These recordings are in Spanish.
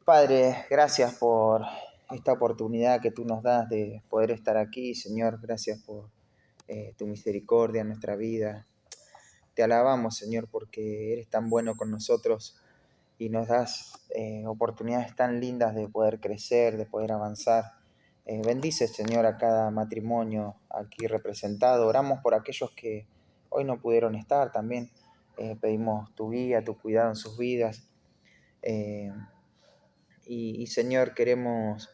Padre, gracias por esta oportunidad que tú nos das de poder estar aquí, Señor. Gracias por tu misericordia en nuestra vida. Te alabamos, Señor, porque eres tan bueno con nosotros y nos das oportunidades tan lindas de poder crecer, de poder avanzar. Bendice, Señor, a cada matrimonio aquí representado. Oramos por aquellos que hoy no pudieron estar también. Pedimos tu guía, tu cuidado en sus vidas. Eh, Señor, queremos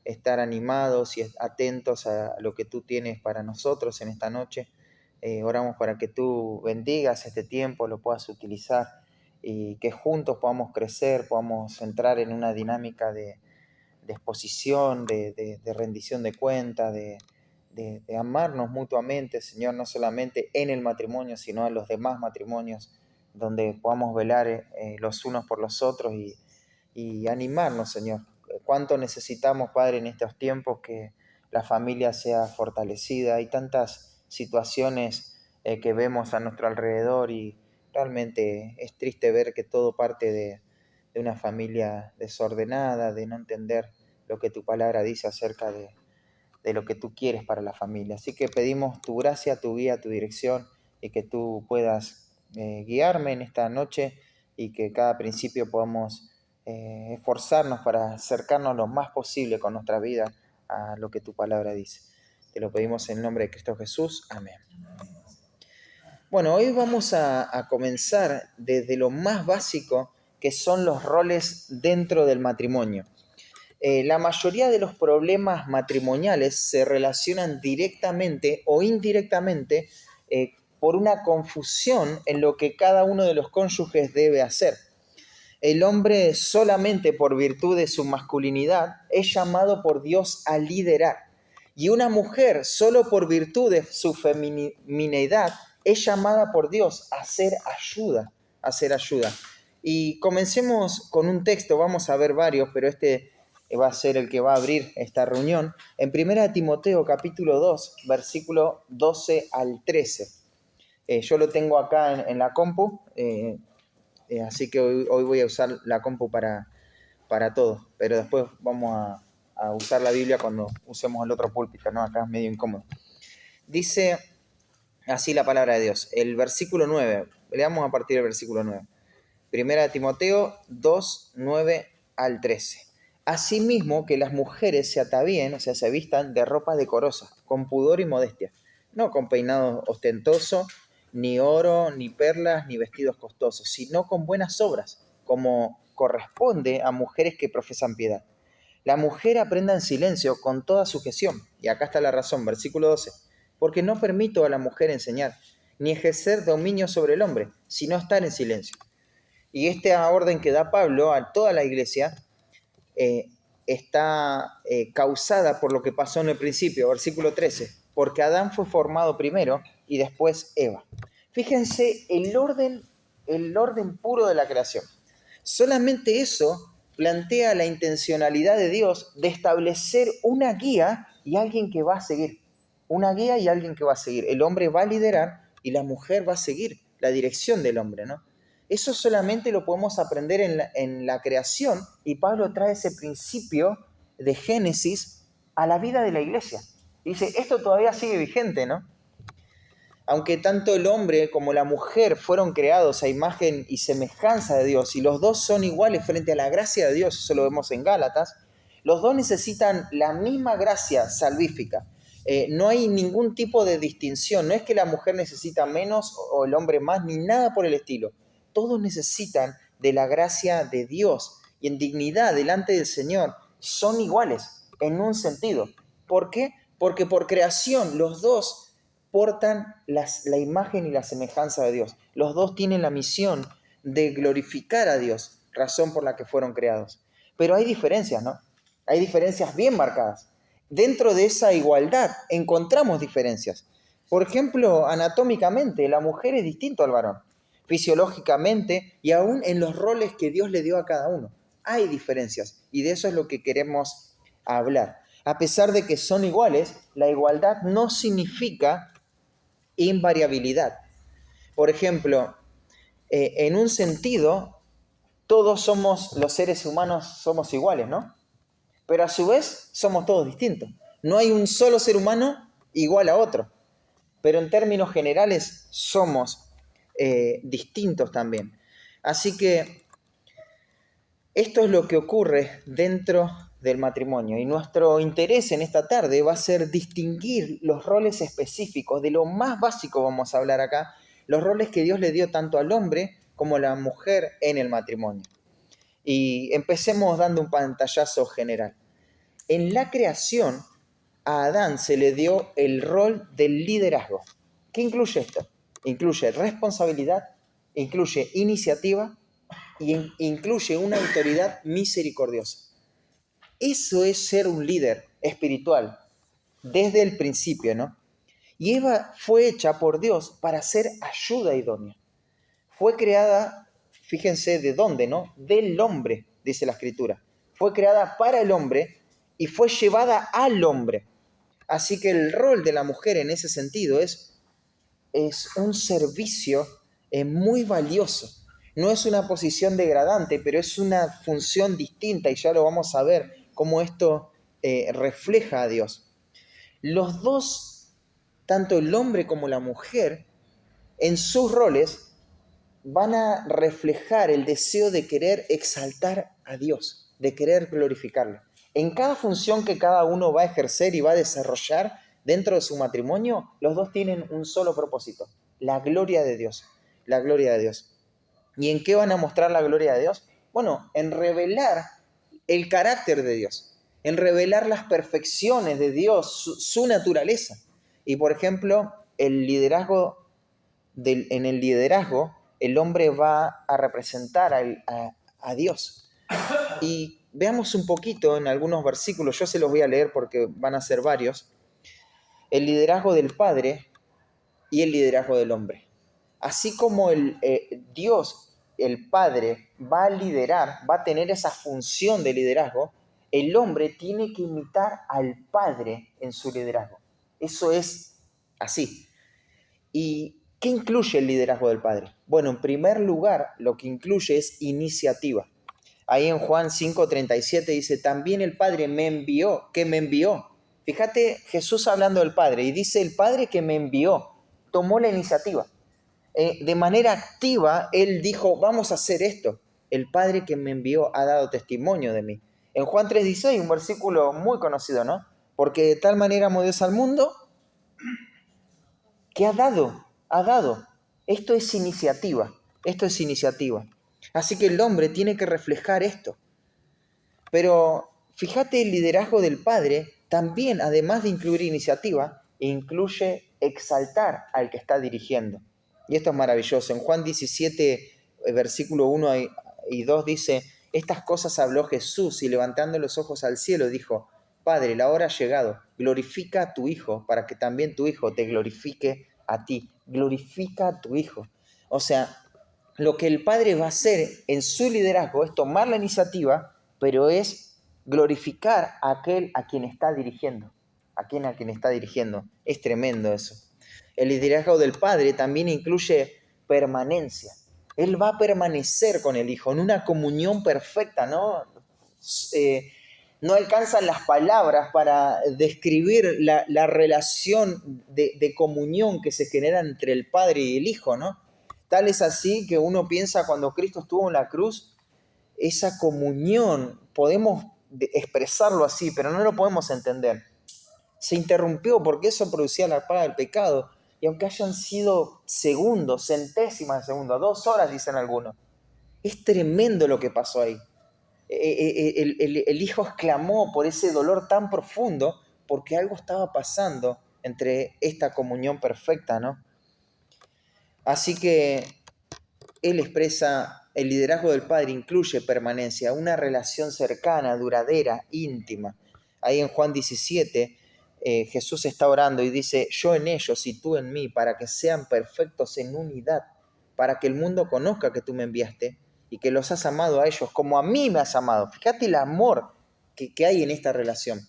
estar animados y atentos a lo que tú tienes para nosotros en esta noche. Oramos para que tú bendigas este tiempo, lo puedas utilizar y que juntos podamos crecer, podamos entrar en una dinámica de exposición, de rendición de cuentas, de amarnos mutuamente, Señor, no solamente en el matrimonio, sino en los demás matrimonios, donde podamos velar los unos por los otros y animarnos, Señor. Cuánto necesitamos, Padre, en estos tiempos que la familia sea fortalecida. Hay tantas situaciones que vemos a nuestro alrededor y realmente es triste ver que todo parte de una familia desordenada, de no entender lo que tu palabra dice acerca de lo que tú quieres para la familia. Así que pedimos tu gracia, tu guía, tu dirección y que tú puedas guiarme en esta noche y que cada principio podamos esforzarnos para acercarnos lo más posible con nuestra vida a lo que tu palabra dice. Te lo pedimos en el nombre de Cristo Jesús. Amén. Bueno, hoy vamos a comenzar desde lo más básico que son los roles dentro del matrimonio. La mayoría de los problemas matrimoniales se relacionan directamente o indirectamente por una confusión en lo que cada uno de los cónyuges debe hacer. El hombre solamente por virtud de su masculinidad es llamado por Dios a liderar. Y una mujer solo por virtud de su feminidad es llamada por Dios a hacer ayuda, Y comencemos con un texto, vamos a ver varios, pero este va a ser el que va a abrir esta reunión. En 1 Timoteo capítulo 2, versículo 12 al 13. Yo lo tengo acá en la compu, así que hoy voy a usar la compu para todo, pero después vamos a usar la Biblia cuando usemos el otro púlpito, ¿no? Acá es medio incómodo. Dice así la palabra de Dios, el versículo 9, leamos a partir del versículo 9. 1 Timoteo 2, 9 al 13. Asimismo que las mujeres se atavíen, o sea, se vistan de ropa decorosa, con pudor y modestia, no con peinado ostentoso, ni oro, ni perlas, ni vestidos costosos, sino con buenas obras, como corresponde a mujeres que profesan piedad. La mujer aprenda en silencio con toda sujeción. Y acá está la razón, versículo 12. Porque no permito a la mujer enseñar, ni ejercer dominio sobre el hombre, sino estar en silencio. Y esta orden que da Pablo a toda la iglesia está causada por lo que pasó en el principio, versículo 13. Porque Adán fue formado primero y después Eva. Fíjense el orden puro de la creación. Solamente eso plantea la intencionalidad de Dios de establecer una guía y alguien que va a seguir. Una guía y alguien que va a seguir. El hombre va a liderar y la mujer va a seguir la dirección del hombre, ¿no? Eso solamente lo podemos aprender en la creación y Pablo trae ese principio de Génesis a la vida de la iglesia. Dice, esto todavía sigue vigente, ¿no? Aunque tanto el hombre como la mujer fueron creados a imagen y semejanza de Dios, y los dos son iguales frente a la gracia de Dios, eso lo vemos en Gálatas, los dos necesitan la misma gracia salvífica. No hay ningún tipo de distinción, no es que la mujer necesita menos o el hombre más, ni nada por el estilo. Todos necesitan de la gracia de Dios y en dignidad delante del Señor son iguales en un sentido. ¿Por qué? Porque por creación los dos portan la imagen y la semejanza de Dios. Los dos tienen la misión de glorificar a Dios, razón por la que fueron creados. Pero hay diferencias, ¿no? Hay diferencias bien marcadas. Dentro de esa igualdad encontramos diferencias. Por ejemplo, anatómicamente, la mujer es distinta al varón. Fisiológicamente y aún en los roles que Dios le dio a cada uno. Hay diferencias y de eso es lo que queremos hablar. A pesar de que son iguales, la igualdad no significa invariabilidad. Por ejemplo, en un sentido, todos somos, los seres humanos somos iguales, ¿no? Pero a su vez somos todos distintos. No hay un solo ser humano igual a otro. Pero en términos generales somos distintos también. Así que esto es lo que ocurre dentro del matrimonio y nuestro interés en esta tarde va a ser distinguir los roles específicos. De lo más básico vamos a hablar acá, los roles que Dios le dio tanto al hombre como a la mujer en el matrimonio. Y empecemos dando un pantallazo general. En la creación, a Adán se le dio el rol del liderazgo. ¿Qué incluye esto? Incluye responsabilidad, incluye iniciativa y incluye una autoridad misericordiosa. Eso es ser un líder espiritual desde el principio, ¿no? Y Eva fue hecha por Dios para ser ayuda idónea. Fue creada, fíjense de dónde, ¿no? Del hombre, dice la Escritura. Fue creada para el hombre y fue llevada al hombre. Así que el rol de la mujer en ese sentido es un servicio muy valioso. No es una posición degradante, pero es una función distinta y ya lo vamos a ver cómo esto refleja a Dios. Los dos, tanto el hombre como la mujer, en sus roles van a reflejar el deseo de querer exaltar a Dios, de querer glorificarlo. En cada función que cada uno va a ejercer y va a desarrollar dentro de su matrimonio, los dos tienen un solo propósito, la gloria de Dios, la gloria de Dios. ¿Y en qué van a mostrar la gloria de Dios? Bueno, en revelar el carácter de Dios, en revelar las perfecciones de Dios, su naturaleza. Y por ejemplo, en el liderazgo, el hombre va a representar a Dios. Y veamos un poquito en algunos versículos, yo se los voy a leer porque van a ser varios, el liderazgo del Padre y el liderazgo del hombre. Así como Dios, el Padre, va a liderar, va a tener esa función de liderazgo, el hombre tiene que imitar al Padre en su liderazgo. Eso es así. ¿Y qué incluye el liderazgo del Padre? Bueno, en primer lugar, lo que incluye es iniciativa. Ahí en Juan 5:37 dice, también el Padre me envió, que me envió. Fíjate Jesús hablando del Padre y dice, el Padre que me envió tomó la iniciativa. De manera activa, Él dijo, vamos a hacer esto. El Padre que me envió ha dado testimonio de mí. En Juan 3:16, un versículo muy conocido, ¿no? Porque de tal manera amó Dios al mundo que ha dado. Esto es iniciativa. Así que el hombre tiene que reflejar esto. Pero fíjate, el liderazgo del Padre también, además de incluir iniciativa, incluye exaltar al que está dirigiendo. Y esto es maravilloso. En Juan 17, versículo 1 y 2 dice, estas cosas habló Jesús y levantando los ojos al cielo dijo, Padre, la hora ha llegado, glorifica a tu Hijo para que también tu Hijo te glorifique a ti. Glorifica a tu Hijo. O sea, lo que el Padre va a hacer en su liderazgo es tomar la iniciativa, pero es glorificar a aquel a quien está dirigiendo. A quien está dirigiendo. Es tremendo eso. El liderazgo del Padre también incluye permanencia. Él va a permanecer con el Hijo en una comunión perfecta, ¿no? No alcanzan las palabras para describir la relación de comunión que se genera entre el Padre y el Hijo, ¿no? Tal es así que uno piensa cuando Cristo estuvo en la cruz, esa comunión, podemos expresarlo así, pero no lo podemos entender. Se interrumpió porque eso producía la paga del pecado. Y aunque hayan sido segundos, centésimas de segundo, 2 horas dicen algunos, es tremendo lo que pasó ahí. El hijo exclamó por ese dolor tan profundo porque algo estaba pasando entre esta comunión perfecta, ¿no? Así que él expresa, el liderazgo del Padre incluye permanencia, una relación cercana, duradera, íntima. Ahí en Juan 17, Jesús está orando y dice, yo en ellos y tú en mí, para que sean perfectos en unidad, para que el mundo conozca que tú me enviaste y que los has amado a ellos como a mí me has amado. Fíjate el amor que hay en esta relación.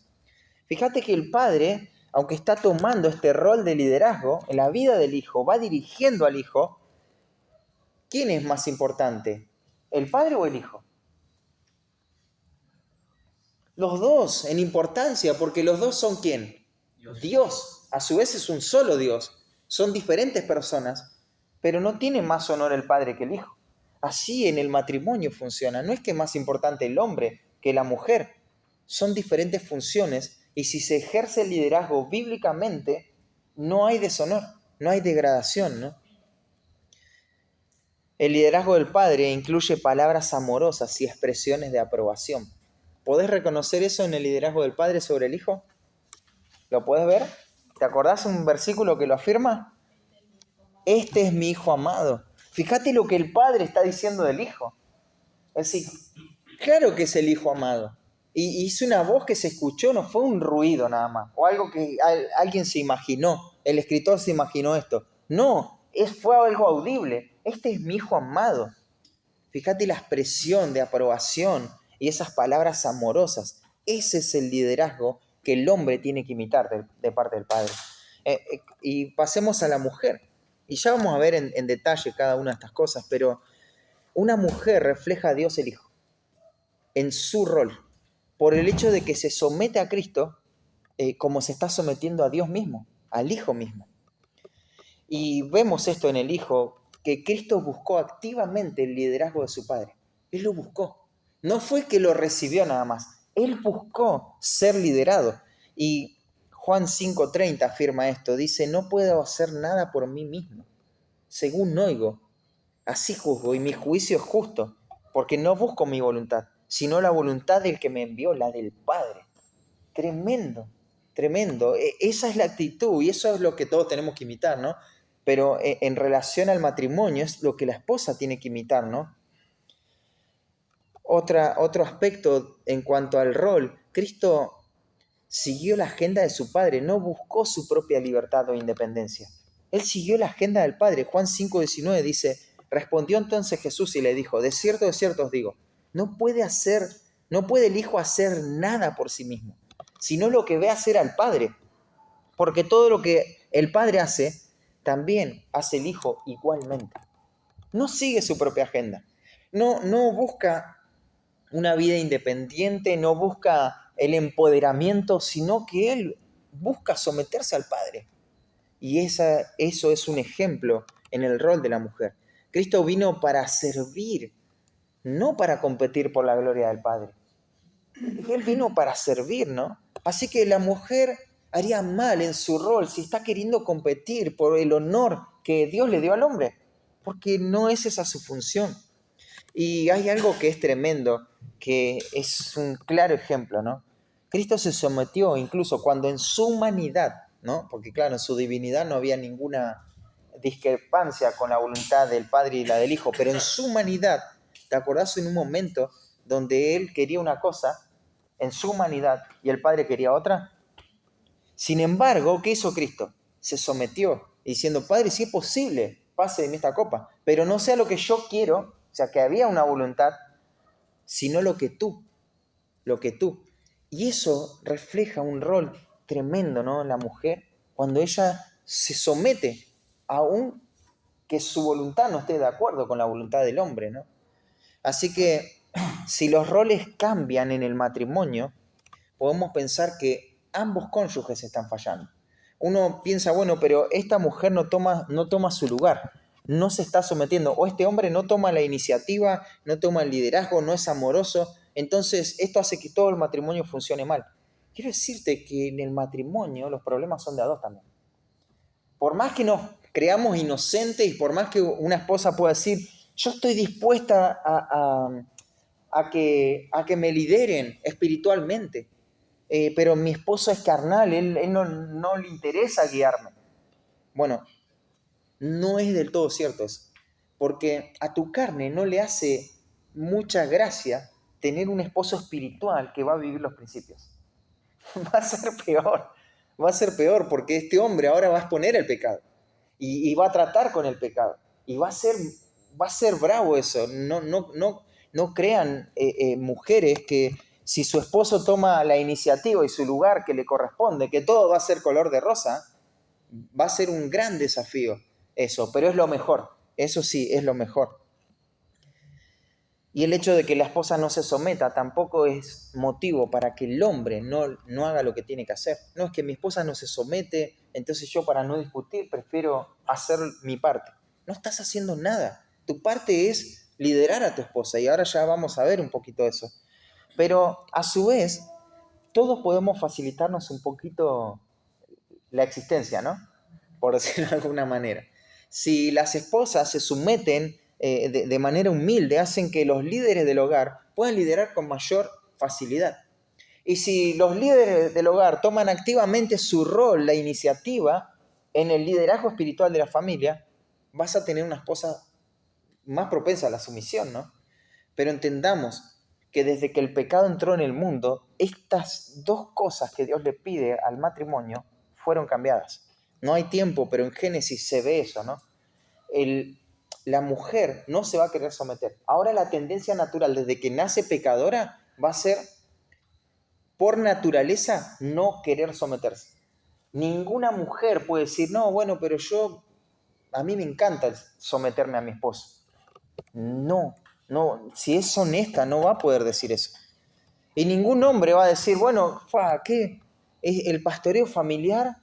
Fíjate que el Padre, aunque está tomando este rol de liderazgo en la vida del Hijo, va dirigiendo al Hijo. ¿Quién es más importante? ¿El padre o el hijo? Los dos en importancia, porque los dos son ¿quién? Dios. A su vez es un solo Dios. Son diferentes personas, pero no tiene más honor el padre que el hijo. Así en el matrimonio funciona. No es que es más importante el hombre que la mujer. Son diferentes funciones y si se ejerce el liderazgo bíblicamente, no hay deshonor, no hay degradación, ¿no? El liderazgo del padre incluye palabras amorosas y expresiones de aprobación. ¿Podés reconocer eso en el liderazgo del padre sobre el hijo? ¿Lo puedes ver? ¿Te acordás un versículo que lo afirma? Este es mi hijo amado. Fíjate lo que el padre está diciendo del hijo. Es decir, claro que es el hijo amado. Y hizo una voz que se escuchó, no fue un ruido nada más, o algo que alguien se imaginó, el escritor se imaginó esto. No, fue algo audible. Este es mi hijo amado. Fíjate la expresión de aprobación y esas palabras amorosas. Ese es el liderazgo que el hombre tiene que imitar de parte del padre. Y pasemos a la mujer. Y ya vamos a ver en detalle cada una de estas cosas, pero una mujer refleja a Dios el Hijo en su rol, por el hecho de que se somete a Cristo como se está sometiendo a Dios mismo, al Hijo mismo. Y vemos esto en el Hijo, que Cristo buscó activamente el liderazgo de su Padre. Él lo buscó. No fue que lo recibió nada más. Él buscó ser liderado. Y Juan 5:30 afirma esto. Dice, no puedo hacer nada por mí mismo. Según oigo, así juzgo y mi juicio es justo, porque no busco mi voluntad, sino la voluntad del que me envió, la del Padre. Tremendo, tremendo. Esa es la actitud y eso es lo que todos tenemos que imitar, ¿no? Pero en relación al matrimonio es lo que la esposa tiene que imitar, ¿no? Otro aspecto en cuanto al rol, Cristo siguió la agenda de su Padre, no buscó su propia libertad o independencia. Él siguió la agenda del Padre. Juan 5:19 dice, respondió entonces Jesús y le dijo, de cierto os digo, no puede el Hijo hacer nada por sí mismo, sino lo que ve hacer al Padre. Porque todo lo que el Padre hace, también hace el Hijo igualmente. No sigue su propia agenda. No busca una vida independiente, no busca el empoderamiento, sino que él busca someterse al Padre. Y eso es un ejemplo en el rol de la mujer. Cristo vino para servir, no para competir por la gloria del Padre. Él vino para servir, ¿no? Así que la mujer haría mal en su rol si está queriendo competir por el honor que Dios le dio al hombre, porque no es esa su función. Y hay algo que es tremendo, que es un claro ejemplo, ¿no? Cristo se sometió incluso cuando en su humanidad, ¿no? Porque claro, en su divinidad no había ninguna discrepancia con la voluntad del Padre y la del Hijo, pero en su humanidad, ¿te acordás en un momento donde Él quería una cosa en su humanidad y el Padre quería otra? Sin embargo, ¿qué hizo Cristo? Se sometió, diciendo, Padre, si es posible, pase de mí esta copa, pero no sea lo que yo quiero, o sea, que había una voluntad, sino lo que tú. Y eso refleja un rol tremendo, ¿no? En la mujer, cuando ella se somete, aun que su voluntad no esté de acuerdo con la voluntad del hombre, ¿no? Así que si los roles cambian en el matrimonio, podemos pensar que ambos cónyuges están fallando. Uno piensa, bueno, pero esta mujer no toma su lugar, no se está sometiendo, o este hombre no toma la iniciativa, no toma el liderazgo, no es amoroso, entonces esto hace que todo el matrimonio funcione mal. Quiero decirte que en el matrimonio los problemas son de a dos también. Por más que nos creamos inocentes y por más que una esposa pueda decir, yo estoy dispuesta a que me lideren espiritualmente, pero mi esposo es carnal, él no le interesa guiarme. Bueno, no es del todo cierto eso, porque a tu carne no le hace mucha gracia tener un esposo espiritual que va a vivir los principios. Va a ser peor, va a ser peor porque este hombre ahora va a exponer el pecado y va a tratar con el pecado y va a ser bravo eso. No crean mujeres que si su esposo toma la iniciativa y su lugar que le corresponde, que todo va a ser color de rosa, va a ser un gran desafío eso, pero es lo mejor, eso sí, es lo mejor. Y el hecho de que la esposa no se someta tampoco es motivo para que el hombre no haga lo que tiene que hacer. No, es que mi esposa no se somete, entonces yo para no discutir prefiero hacer mi parte. No estás haciendo nada. Tu parte es liderar a tu esposa y ahora ya vamos a ver un poquito eso. Pero a su vez, todos podemos facilitarnos un poquito la existencia, ¿no? Por decirlo de alguna manera. Si las esposas se someten de manera humilde, hacen que los líderes del hogar puedan liderar con mayor facilidad. Y si los líderes del hogar toman activamente su rol, la iniciativa en el liderazgo espiritual de la familia, vas a tener una esposa más propensa a la sumisión, ¿no? Pero entendamos que desde que el pecado entró en el mundo, estas dos cosas que Dios le pide al matrimonio fueron cambiadas. No hay tiempo, pero en Génesis se ve eso, ¿no? La mujer no se va a querer someter. Ahora la tendencia natural desde que nace pecadora va a ser, por naturaleza, no querer someterse. Ninguna mujer puede decir, no, bueno, pero a mí me encanta someterme a mi esposo. No, no, si es honesta no va a poder decir eso. Y ningún hombre va a decir, bueno, ¿qué? El pastoreo familiar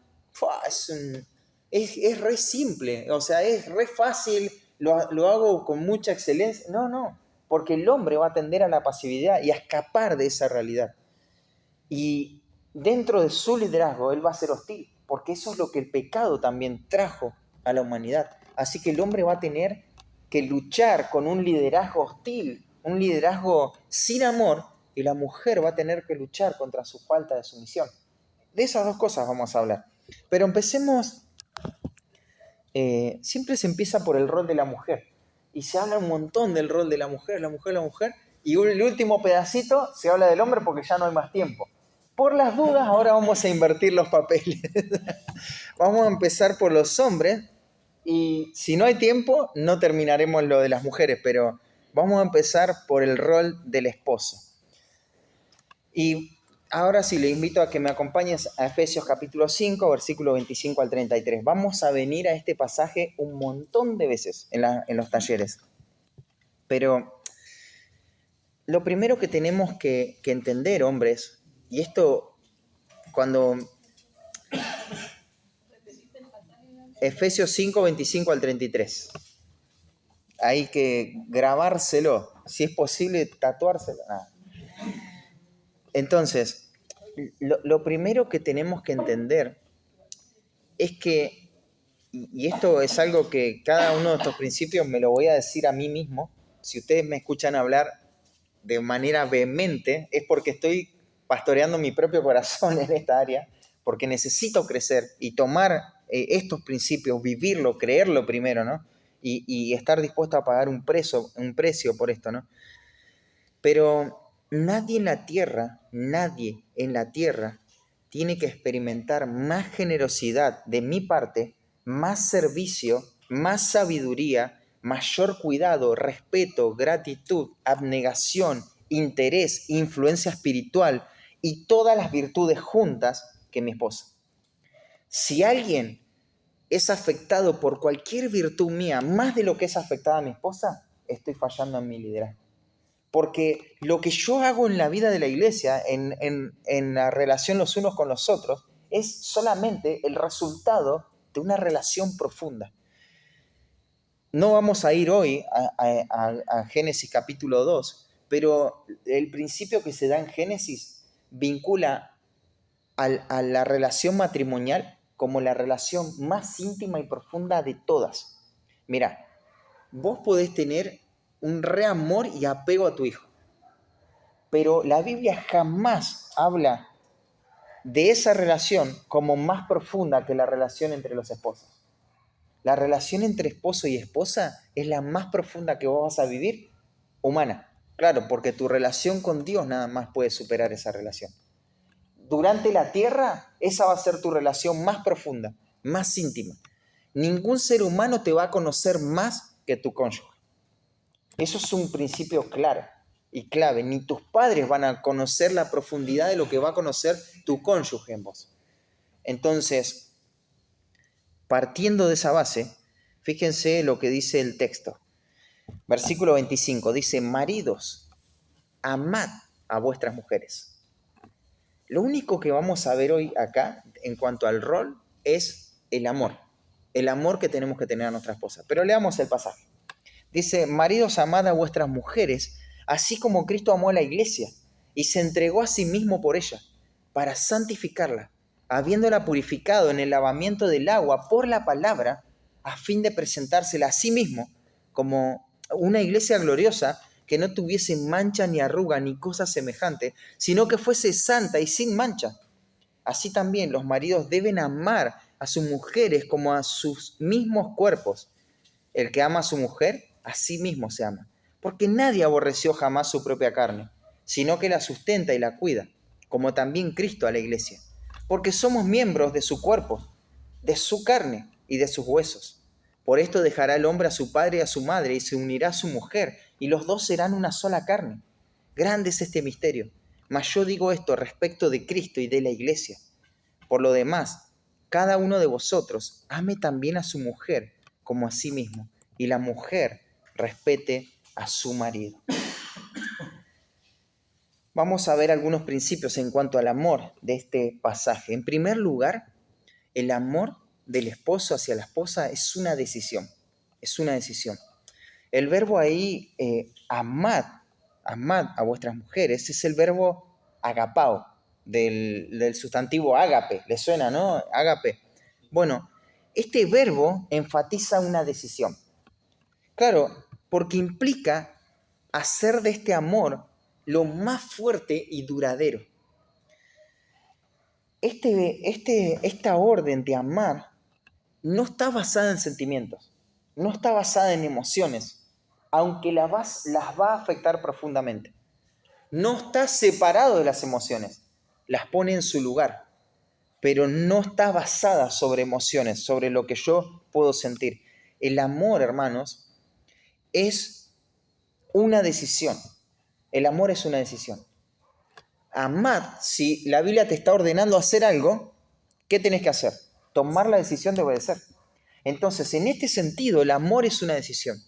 es re simple, o sea, es re fácil, lo hago con mucha excelencia. No, no, porque el hombre va a tender a la pasividad y a escapar de esa realidad. Y dentro de su liderazgo él va a ser hostil, porque eso es lo que el pecado también trajo a la humanidad. Así que el hombre va a tener que luchar con un liderazgo hostil, un liderazgo sin amor, y la mujer va a tener que luchar contra su falta de sumisión. De esas dos cosas vamos a hablar. Pero empecemos, siempre se empieza por el rol de la mujer. Y se habla un montón del rol de la mujer, y el último pedacito se habla del hombre porque ya no hay más tiempo. Por las dudas, ahora vamos a invertir los papeles. Vamos a empezar por los hombres y si no hay tiempo, no terminaremos lo de las mujeres, pero vamos a empezar por el rol del esposo. Y ahora sí, le invito a que me acompañes a Efesios capítulo 5, versículo 25 al 33. Vamos a venir a este pasaje un montón de veces en los talleres. Pero lo primero que tenemos que entender, hombres, y esto cuando Efesios 5, 25 al 33. Hay que grabárselo, si es posible tatuárselo. Entonces, lo primero que tenemos que entender es que, y esto es algo que cada uno de estos principios me lo voy a decir a mí mismo, si ustedes me escuchan hablar de manera vehemente, es porque estoy pastoreando mi propio corazón en esta área, porque necesito crecer y tomar estos principios, vivirlo, creerlo primero, ¿no? Y estar dispuesto a pagar un precio por esto, ¿no? Pero nadie en la tierra tiene que experimentar más generosidad de mi parte, más servicio, más sabiduría, mayor cuidado, respeto, gratitud, abnegación, interés, influencia espiritual y todas las virtudes juntas que mi esposa. Si alguien es afectado por cualquier virtud mía más de lo que es afectada a mi esposa, estoy fallando en mi liderazgo. Porque lo que yo hago en la vida de la iglesia, en la relación los unos con los otros, es solamente el resultado de una relación profunda. No vamos a ir hoy a Génesis capítulo 2, pero el principio que se da en Génesis vincula a la relación matrimonial como la relación más íntima y profunda de todas. Mira, vos podés tener un reamor y apego a tu hijo, pero la Biblia jamás habla de esa relación como más profunda que la relación entre los esposos. La relación entre esposo y esposa es la más profunda que vos vas a vivir humana. Claro, porque tu relación con Dios nada más puede superar esa relación. Durante la tierra, esa va a ser tu relación más profunda, más íntima. Ningún ser humano te va a conocer más que tu cónyuge. Eso es un principio claro y clave. Ni tus padres van a conocer la profundidad de lo que va a conocer tu cónyuge en vos. Entonces, partiendo de esa base, fíjense lo que dice el texto. Versículo 25 dice, maridos, amad a vuestras mujeres. Lo único que vamos a ver hoy acá en cuanto al rol es el amor que tenemos que tener a nuestra esposa. Pero leamos el pasaje. Dice, maridos, amad a vuestras mujeres, así como Cristo amó a la iglesia y se entregó a sí mismo por ella, para santificarla, habiéndola purificado en el lavamiento del agua por la palabra, a fin de presentársela a sí mismo como una iglesia gloriosa que no tuviese mancha ni arruga ni cosa semejante, sino que fuese santa y sin mancha. Así también los maridos deben amar a sus mujeres como a sus mismos cuerpos. El que ama a su mujer, a sí mismo se ama. Porque nadie aborreció jamás su propia carne, sino que la sustenta y la cuida, como también Cristo a la iglesia. Porque somos miembros de su cuerpo, de su carne y de sus huesos. Por esto dejará el hombre a su padre y a su madre y se unirá a su mujer, y los dos serán una sola carne. Grande es este misterio, mas yo digo esto respecto de Cristo y de la iglesia. Por lo demás, cada uno de vosotros ame también a su mujer como a sí mismo, y la mujer respete a su marido. Vamos a ver algunos principios en cuanto al amor de este pasaje. En primer lugar, el amor del esposo hacia la esposa es una decisión. Es una decisión. El verbo ahí, amad a vuestras mujeres, es el verbo agapao, del sustantivo ágape. ¿Le suena, no? Ágape. Bueno, este verbo enfatiza una decisión. Claro, porque implica hacer de este amor lo más fuerte y duradero. Esta orden de amar no está basada en sentimientos, no está basada en emociones, aunque las va a afectar profundamente. No está separado de las emociones, las pone en su lugar, pero no está basada sobre emociones, sobre lo que yo puedo sentir. El amor, hermanos, es una decisión. El amor es una decisión. Amad, si la Biblia te está ordenando hacer algo, ¿qué tenés que hacer? Tomar la decisión de obedecer. Entonces, en este sentido, el amor es una decisión.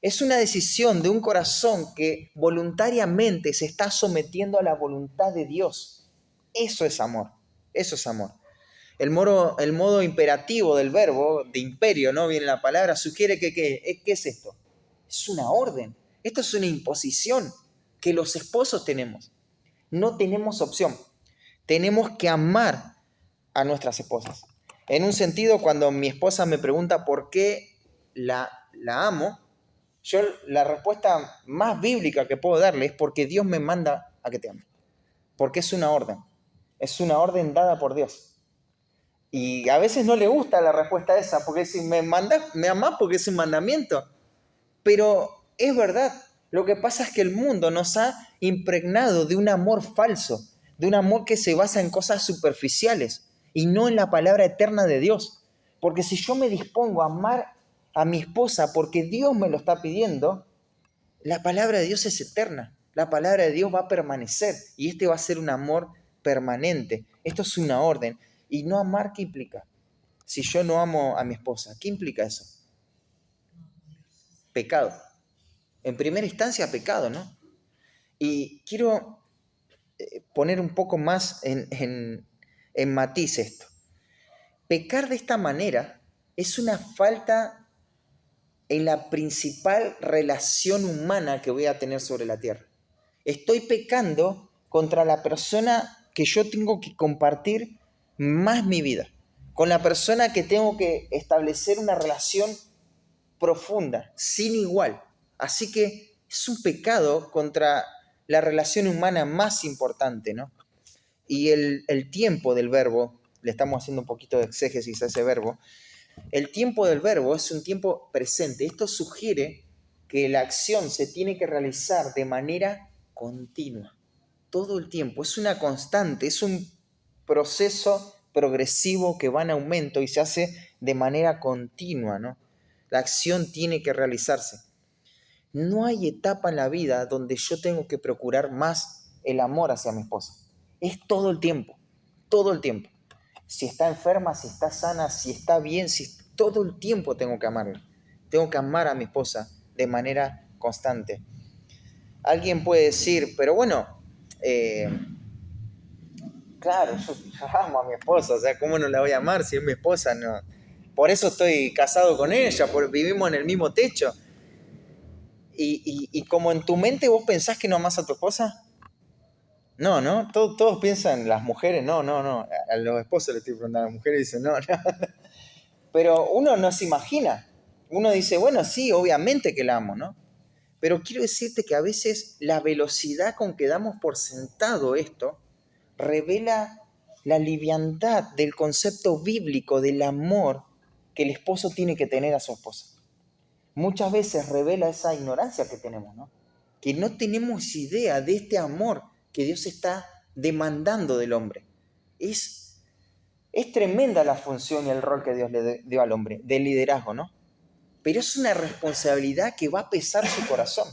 Es una decisión de un corazón que voluntariamente se está sometiendo a la voluntad de Dios. Eso es amor. Eso es amor. El modo imperativo del verbo, de imperio, ¿no? Viene la palabra, sugiere que ¿qué es esto? Es una orden. Esto es una imposición que los esposos tenemos. No tenemos opción. Tenemos que amar a nuestras esposas. En un sentido, cuando mi esposa me pregunta por qué la amo, yo la respuesta más bíblica que puedo darle es porque Dios me manda a que te ame. Porque es una orden. Es una orden dada por Dios. Y a veces no le gusta la respuesta esa, porque si me amás porque es un mandamiento. Pero es verdad. Lo que pasa es que el mundo nos ha impregnado de un amor falso, de un amor que se basa en cosas superficiales y no en la palabra eterna de Dios. Porque si yo me dispongo a amar a mi esposa porque Dios me lo está pidiendo, la palabra de Dios es eterna. La palabra de Dios va a permanecer y este va a ser un amor permanente. Esto es una orden. ¿Y no amar qué implica? Si yo no amo a mi esposa, ¿qué implica eso? Pecado. En primera instancia, pecado, ¿no? Y quiero poner un poco más en matiz esto. Pecar de esta manera es una falta en la principal relación humana que voy a tener sobre la tierra. Estoy pecando contra la persona que yo tengo que compartir más mi vida, con la persona que tengo que establecer una relación profunda, sin igual. Así que es un pecado contra la relación humana más importante, ¿no? Y el tiempo del verbo, le estamos haciendo un poquito de exégesis a ese verbo, el tiempo del verbo es un tiempo presente. Esto sugiere que la acción se tiene que realizar de manera continua, todo el tiempo. Es una constante, es un proceso progresivo que va en aumento y se hace de manera continua, ¿no? La acción tiene que realizarse. No hay etapa en la vida donde yo tengo que procurar más el amor hacia mi esposa. Es todo el tiempo, todo el tiempo. Si está enferma, si está sana, si está bien, todo el tiempo tengo que amarla. Tengo que amar a mi esposa de manera constante. Alguien puede decir, pero bueno, claro, yo amo a mi esposa, o sea, ¿cómo no la voy a amar si es mi esposa? No. Por eso estoy casado con ella, porque vivimos en el mismo techo. Y como en tu mente vos pensás que no amás a tu esposa, no, ¿no? Todos piensan, las mujeres, no. A los esposos le estoy preguntando, a las mujeres dicen, no. Pero uno no se imagina. Uno dice, bueno, sí, obviamente que la amo, ¿no? Pero quiero decirte que a veces la velocidad con que damos por sentado esto revela la liviandad del concepto bíblico del amor que el esposo tiene que tener a su esposa. Muchas veces revela esa ignorancia que tenemos, ¿no? Que no tenemos idea de este amor que Dios está demandando del hombre. Es tremenda la función y el rol que Dios le dio al hombre, de liderazgo, ¿no? Pero es una responsabilidad que va a pesar su corazón.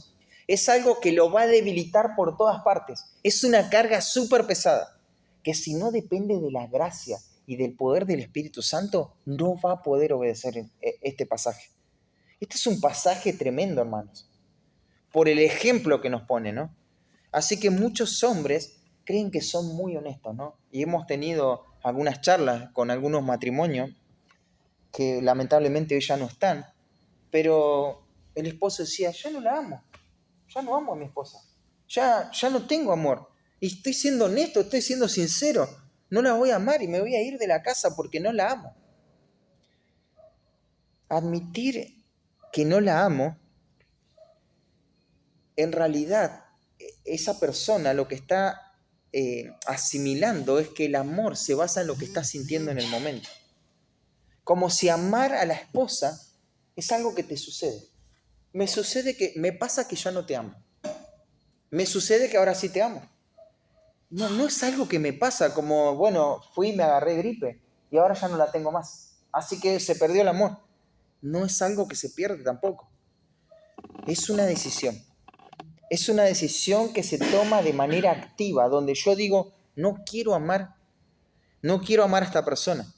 Es algo que lo va a debilitar por todas partes. Es una carga súper pesada, que si no depende de la gracia y del poder del Espíritu Santo, no va a poder obedecer este pasaje. Este es un pasaje tremendo, hermanos, por el ejemplo que nos pone, ¿no? Así que muchos hombres creen que son muy honestos, ¿no? Y hemos tenido algunas charlas con algunos matrimonios que lamentablemente hoy ya no están, pero el esposo decía, ya no la amo, ya no amo a mi esposa, ya no tengo amor, y estoy siendo honesto, estoy siendo sincero, no la voy a amar y me voy a ir de la casa porque no la amo. Admitir que no la amo, en realidad esa persona lo que está asimilando es que el amor se basa en lo que está sintiendo en el momento. Como si amar a la esposa es algo que te sucede. Me pasa que ya no te amo. Me sucede que ahora sí te amo. No, no es algo que me pasa como, bueno, fui y me agarré gripe y ahora ya no la tengo más. Así que se perdió el amor. No es algo que se pierde tampoco. Es una decisión. Es una decisión que se toma de manera activa, donde yo digo, no quiero amar a esta persona.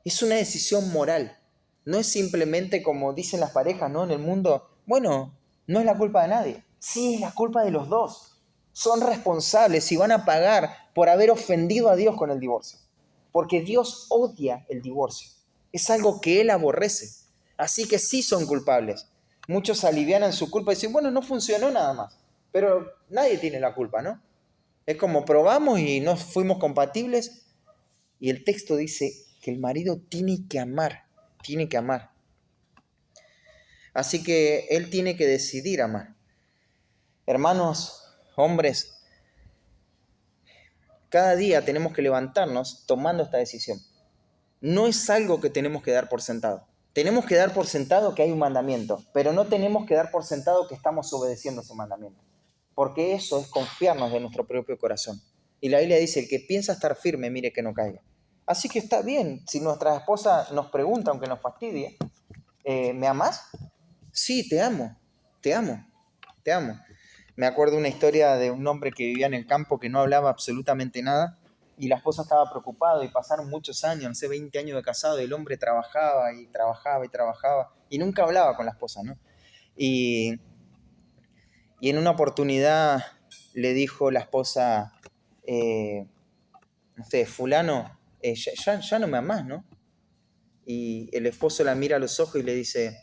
Es una decisión moral. No es simplemente como dicen las parejas, ¿no? En el mundo, bueno, no es la culpa de nadie. Sí, es la culpa de los dos. Son responsables y van a pagar por haber ofendido a Dios con el divorcio. Porque Dios odia el divorcio. Es algo que Él aborrece. Así que sí son culpables. Muchos alivianan su culpa y dicen, bueno, no funcionó nada más. Pero nadie tiene la culpa, ¿no? Es como probamos y no fuimos compatibles. Y el texto dice que el marido tiene que amar, tiene que amar. Así que él tiene que decidir amar. Hermanos, hombres, cada día tenemos que levantarnos tomando esta decisión. No es algo que tenemos que dar por sentado. Tenemos que dar por sentado que hay un mandamiento, pero no tenemos que dar por sentado que estamos obedeciendo ese mandamiento. Porque eso es confiarnos de nuestro propio corazón. Y la Biblia dice, el que piensa estar firme, mire que no caiga. Así que está bien, si nuestra esposa nos pregunta, aunque nos fastidie, ¿me amás? Sí, te amo, te amo, te amo. Me acuerdo una historia de un hombre que vivía en el campo que no hablaba absolutamente nada y la esposa estaba preocupada y pasaron muchos años, no sé, 20 años de casado y el hombre trabajaba y trabajaba y trabajaba y nunca hablaba con la esposa, ¿no? Y, y en una oportunidad le dijo la esposa, no sé, fulano, ya no me amás, ¿no? Y el esposo la mira a los ojos y le dice,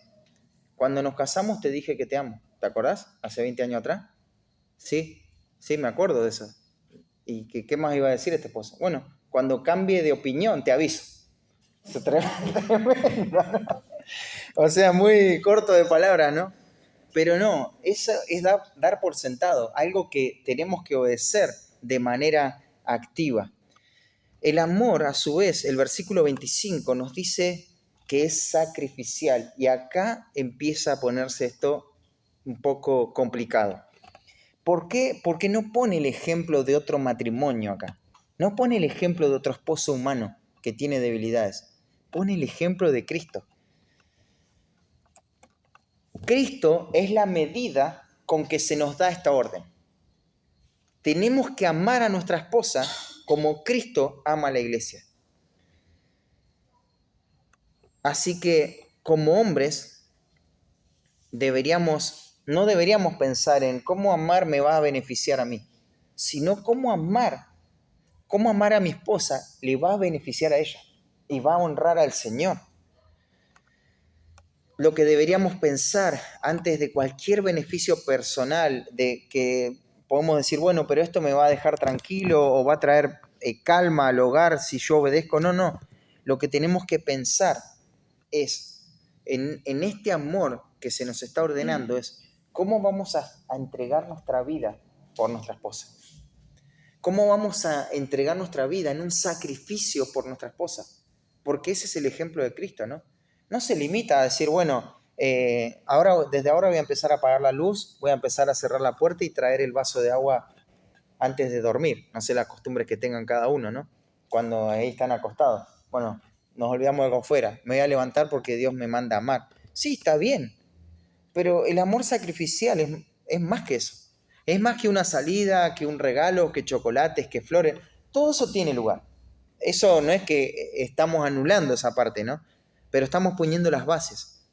cuando nos casamos te dije que te amo, ¿te acordás? Hace 20 años atrás. Sí, sí, me acuerdo de eso. ¿Y qué más iba a decir este esposo? Bueno, cuando cambie de opinión te aviso. Eso es tremendo, ¿no? O sea, muy corto de palabras, ¿no? Pero no, eso es dar por sentado, algo que tenemos que obedecer de manera activa. El amor, a su vez, el versículo 25 nos dice que es sacrificial y acá empieza a ponerse esto un poco complicado. ¿Por qué? Porque no pone el ejemplo de otro matrimonio acá. No pone el ejemplo de otro esposo humano que tiene debilidades. Pone el ejemplo de Cristo. Cristo es la medida con que se nos da esta orden. Tenemos que amar a nuestra esposa como Cristo ama a la iglesia. Así que, como hombres, no deberíamos pensar en cómo amar me va a beneficiar a mí, sino cómo amar a mi esposa le va a beneficiar a ella y va a honrar al Señor. Lo que deberíamos pensar antes de cualquier beneficio personal, de que podemos decir, bueno, pero esto me va a dejar tranquilo o va a traer calma al hogar si yo obedezco. No. Lo que tenemos que pensar es, en este amor que se nos está ordenando, es cómo vamos a entregar nuestra vida por nuestra esposa. ¿Cómo vamos a entregar nuestra vida en un sacrificio por nuestra esposa? Porque ese es el ejemplo de Cristo, ¿no? No se limita a decir, bueno, desde ahora voy a empezar a apagar la luz, voy a empezar a cerrar la puerta y traer el vaso de agua antes de dormir. No sé las costumbres que tengan cada uno, ¿no? Cuando ahí están acostados. Bueno, nos olvidamos de algo fuera. Me voy a levantar porque Dios me manda a amar. Sí, está bien. Pero el amor sacrificial es más que eso. Es más que una salida, que un regalo, que chocolates, que flores. Todo eso tiene lugar. Eso no es que estamos anulando esa parte, ¿no? Pero estamos poniendo las bases.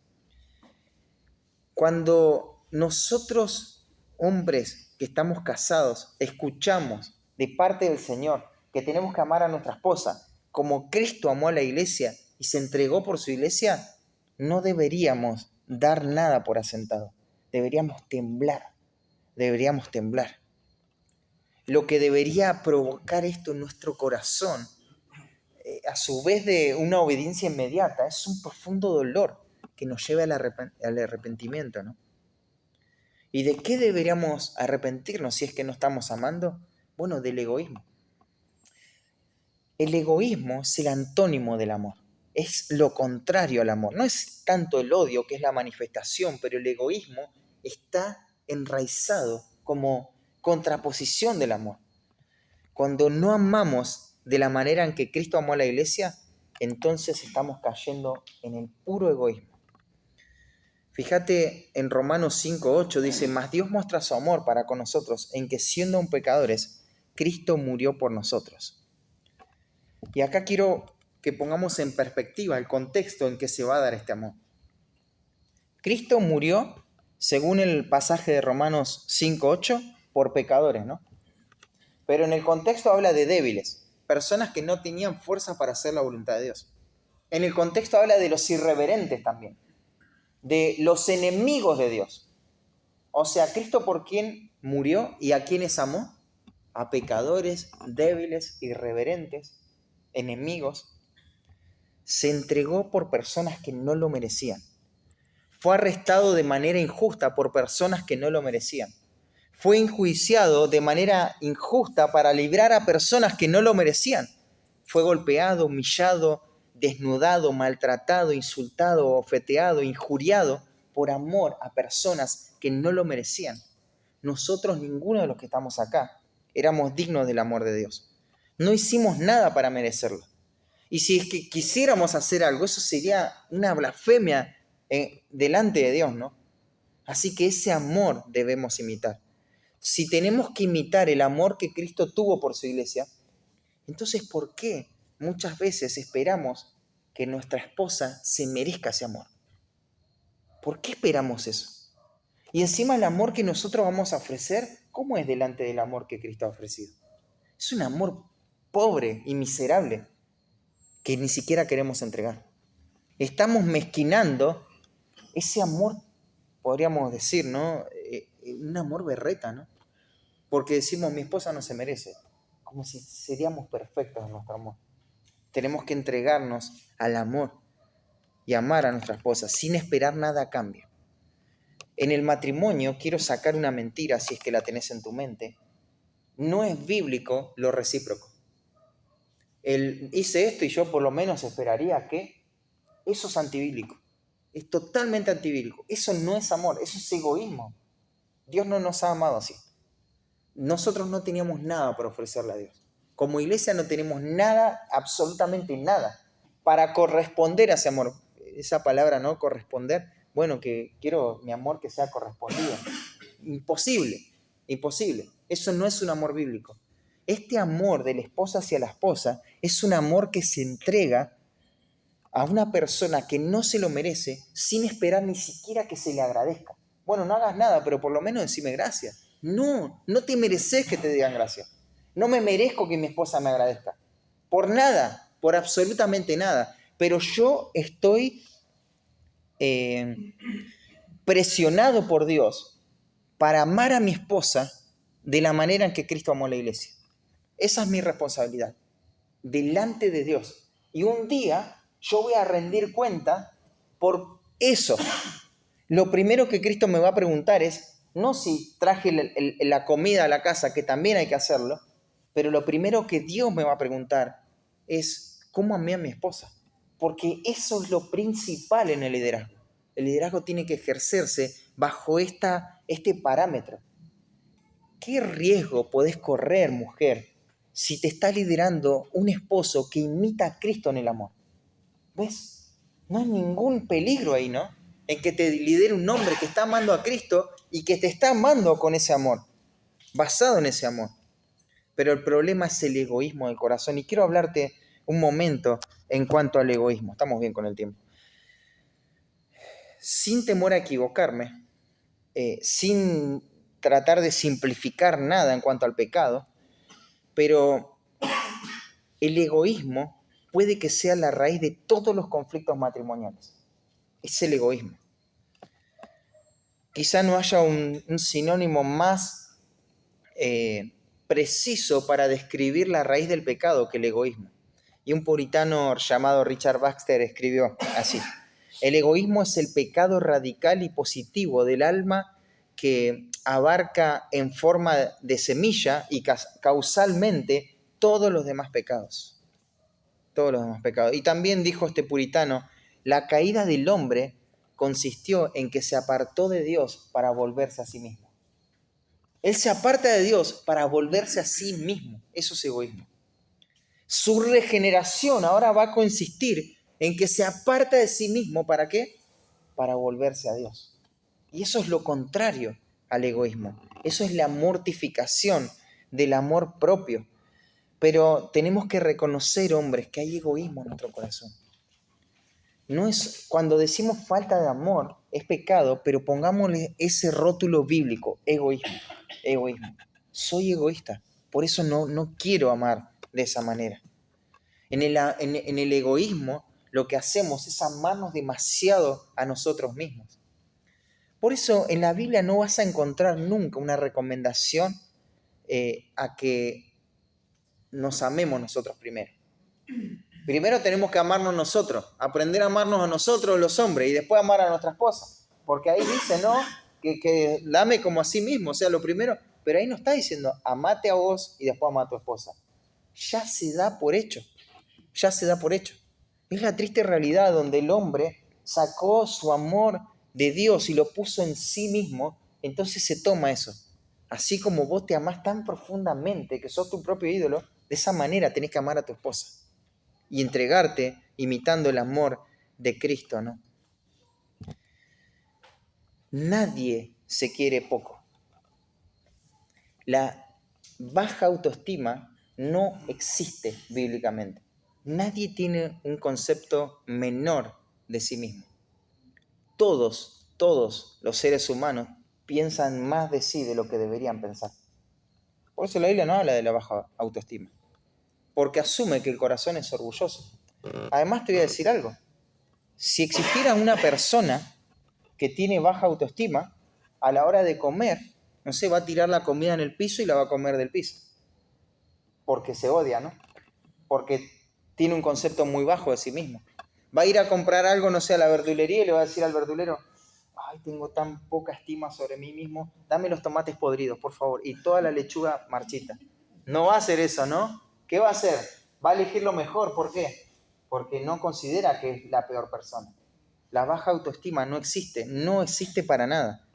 Cuando nosotros, hombres que estamos casados, escuchamos de parte del Señor que tenemos que amar a nuestra esposa como Cristo amó a la iglesia y se entregó por su iglesia, no deberíamos dar nada por asentado. Deberíamos temblar. Deberíamos temblar. Lo que debería provocar esto en nuestro corazón, a su vez de una obediencia inmediata, es un profundo dolor que nos lleva al arrepentimiento, ¿no? ¿Y de qué deberíamos arrepentirnos si es que no estamos amando? Bueno, del egoísmo. El egoísmo es el antónimo del amor. Es lo contrario al amor. No es tanto el odio, que es la manifestación, pero el egoísmo está enraizado como contraposición del amor. Cuando no amamos de la manera en que Cristo amó a la iglesia, entonces estamos cayendo en el puro egoísmo. Fíjate en Romanos 5:8 dice, mas Dios muestra su amor para con nosotros en que siendo aún pecadores, Cristo murió por nosotros. Y acá quiero que pongamos en perspectiva el contexto en que se va a dar este amor. Cristo murió, según el pasaje de Romanos 5:8, por pecadores, ¿no? Pero en el contexto habla de débiles, personas que no tenían fuerza para hacer la voluntad de Dios. En el contexto habla de los irreverentes también, de los enemigos de Dios. O sea, Cristo por quien murió y a quienes amó, a pecadores, débiles, irreverentes, enemigos. Se entregó por personas que no lo merecían. Fue arrestado de manera injusta por personas que no lo merecían. Fue enjuiciado de manera injusta para librar a personas que no lo merecían. Fue golpeado, humillado, desnudado, maltratado, insultado, ofeteado, injuriado por amor a personas que no lo merecían. Nosotros, ninguno de los que estamos acá, éramos dignos del amor de Dios. No hicimos nada para merecerlo. Y si es que quisiéramos hacer algo, eso sería una blasfemia delante de Dios, ¿no? Así que ese amor debemos imitar. Si tenemos que imitar el amor que Cristo tuvo por su iglesia, entonces ¿por qué muchas veces esperamos que nuestra esposa se merezca ese amor? ¿Por qué esperamos eso? Y encima el amor que nosotros vamos a ofrecer, ¿cómo es delante del amor que Cristo ha ofrecido? Es un amor pobre y miserable que ni siquiera queremos entregar. Estamos mezquinando ese amor, podríamos decir, ¿no? Un amor berreta, ¿no? Porque decimos, mi esposa no se merece, como si seríamos perfectos en nuestro amor. Tenemos que entregarnos al amor y amar a nuestra esposa sin esperar nada a cambio. En el matrimonio, quiero sacar una mentira, si es que la tenés en tu mente, no es bíblico lo recíproco. Hice esto y yo por lo menos esperaría que, eso es antibíblico. Es totalmente antibíblico. Eso no es amor, eso es egoísmo. Dios no nos ha amado así. Nosotros no teníamos nada para ofrecerle a Dios. Como iglesia no tenemos nada, absolutamente nada, para corresponder a ese amor. Esa palabra, ¿no? Corresponder. Bueno, que quiero mi amor que sea correspondido. Imposible, imposible. Eso no es un amor bíblico. Este amor de la esposa hacia la esposa es un amor que se entrega a una persona que no se lo merece sin esperar ni siquiera que se le agradezca. Bueno, no hagas nada, pero por lo menos decime gracias. No, no te mereces que te digan gracias. No me merezco que mi esposa me agradezca. Por nada, por absolutamente nada. Pero yo estoy presionado por Dios para amar a mi esposa de la manera en que Cristo amó a la iglesia. Esa es mi responsabilidad, delante de Dios. Y un día yo voy a rendir cuenta por eso. Lo primero que Cristo me va a preguntar es, no si traje la comida a la casa, que también hay que hacerlo, pero lo primero que Dios me va a preguntar es, ¿cómo amé a mi esposa? Porque eso es lo principal en el liderazgo. El liderazgo tiene que ejercerse bajo este parámetro. ¿Qué riesgo podés correr, mujer, si te está liderando un esposo que imita a Cristo en el amor? ¿Ves? No hay ningún peligro ahí, ¿no? En que te lidere un hombre que está amando a Cristo y que te está amando con ese amor, basado en ese amor. Pero el problema es el egoísmo del corazón. Y quiero hablarte un momento en cuanto al egoísmo. Estamos bien con el tiempo. Sin temor a equivocarme, sin tratar de simplificar nada en cuanto al pecado, pero el egoísmo puede que sea la raíz de todos los conflictos matrimoniales. Es el egoísmo. Quizá no haya un sinónimo más preciso para describir la raíz del pecado que el egoísmo. Y un puritano llamado Richard Baxter escribió así: el egoísmo es el pecado radical y positivo del alma que abarca en forma de semilla y causalmente todos los demás pecados. Todos los demás pecados. Y también dijo este puritano, la caída del hombre consistió en que se apartó de Dios para volverse a sí mismo. Él se aparta de Dios para volverse a sí mismo. Eso es egoísmo. Su regeneración ahora va a consistir en que se aparta de sí mismo. ¿Para qué? Para volverse a Dios. Y eso es lo contrario al egoísmo. Eso es la mortificación del amor propio. Pero tenemos que reconocer, hombres, que hay egoísmo en nuestro corazón. No es, cuando decimos falta de amor, es pecado, pero pongámosle ese rótulo bíblico, egoísmo, egoísmo. Soy egoísta, por eso no quiero amar de esa manera. En el egoísmo lo que hacemos es amarnos demasiado a nosotros mismos. Por eso en la Biblia no vas a encontrar nunca una recomendación a que nos amemos nosotros primero. Primero tenemos que amarnos nosotros, aprender a amarnos a nosotros los hombres y después amar a nuestra esposa. Porque ahí dice, ¿no? Que la ame como a sí mismo, o sea, lo primero. Pero ahí no está diciendo, amate a vos y después ama a tu esposa. Ya se da por hecho, ya se da por hecho. Es la triste realidad donde el hombre sacó su amor de Dios y lo puso en sí mismo, entonces se toma eso. Así como vos te amás tan profundamente que sos tu propio ídolo, de esa manera tenés que amar a tu esposa y entregarte imitando el amor de Cristo, ¿no? Nadie se quiere poco. La baja autoestima no existe bíblicamente. Nadie tiene un concepto menor de sí mismo. Todos los seres humanos piensan más de sí de lo que deberían pensar. Por eso la Biblia no habla de la baja autoestima, porque asume que el corazón es orgulloso. Además te voy a decir algo. Si existiera una persona que tiene baja autoestima, a la hora de comer, no sé, va a tirar la comida en el piso y la va a comer del piso. Porque se odia, ¿no? Porque tiene un concepto muy bajo de sí mismo. Va a ir a comprar algo, no sé, a la verdulería y le va a decir al verdulero, ay, tengo tan poca estima sobre mí mismo, dame los tomates podridos, por favor, y toda la lechuga marchita. No va a hacer eso, ¿no? ¿Qué va a hacer? Va a elegir lo mejor, ¿por qué? Porque no considera que es la peor persona. La baja autoestima no existe para nada.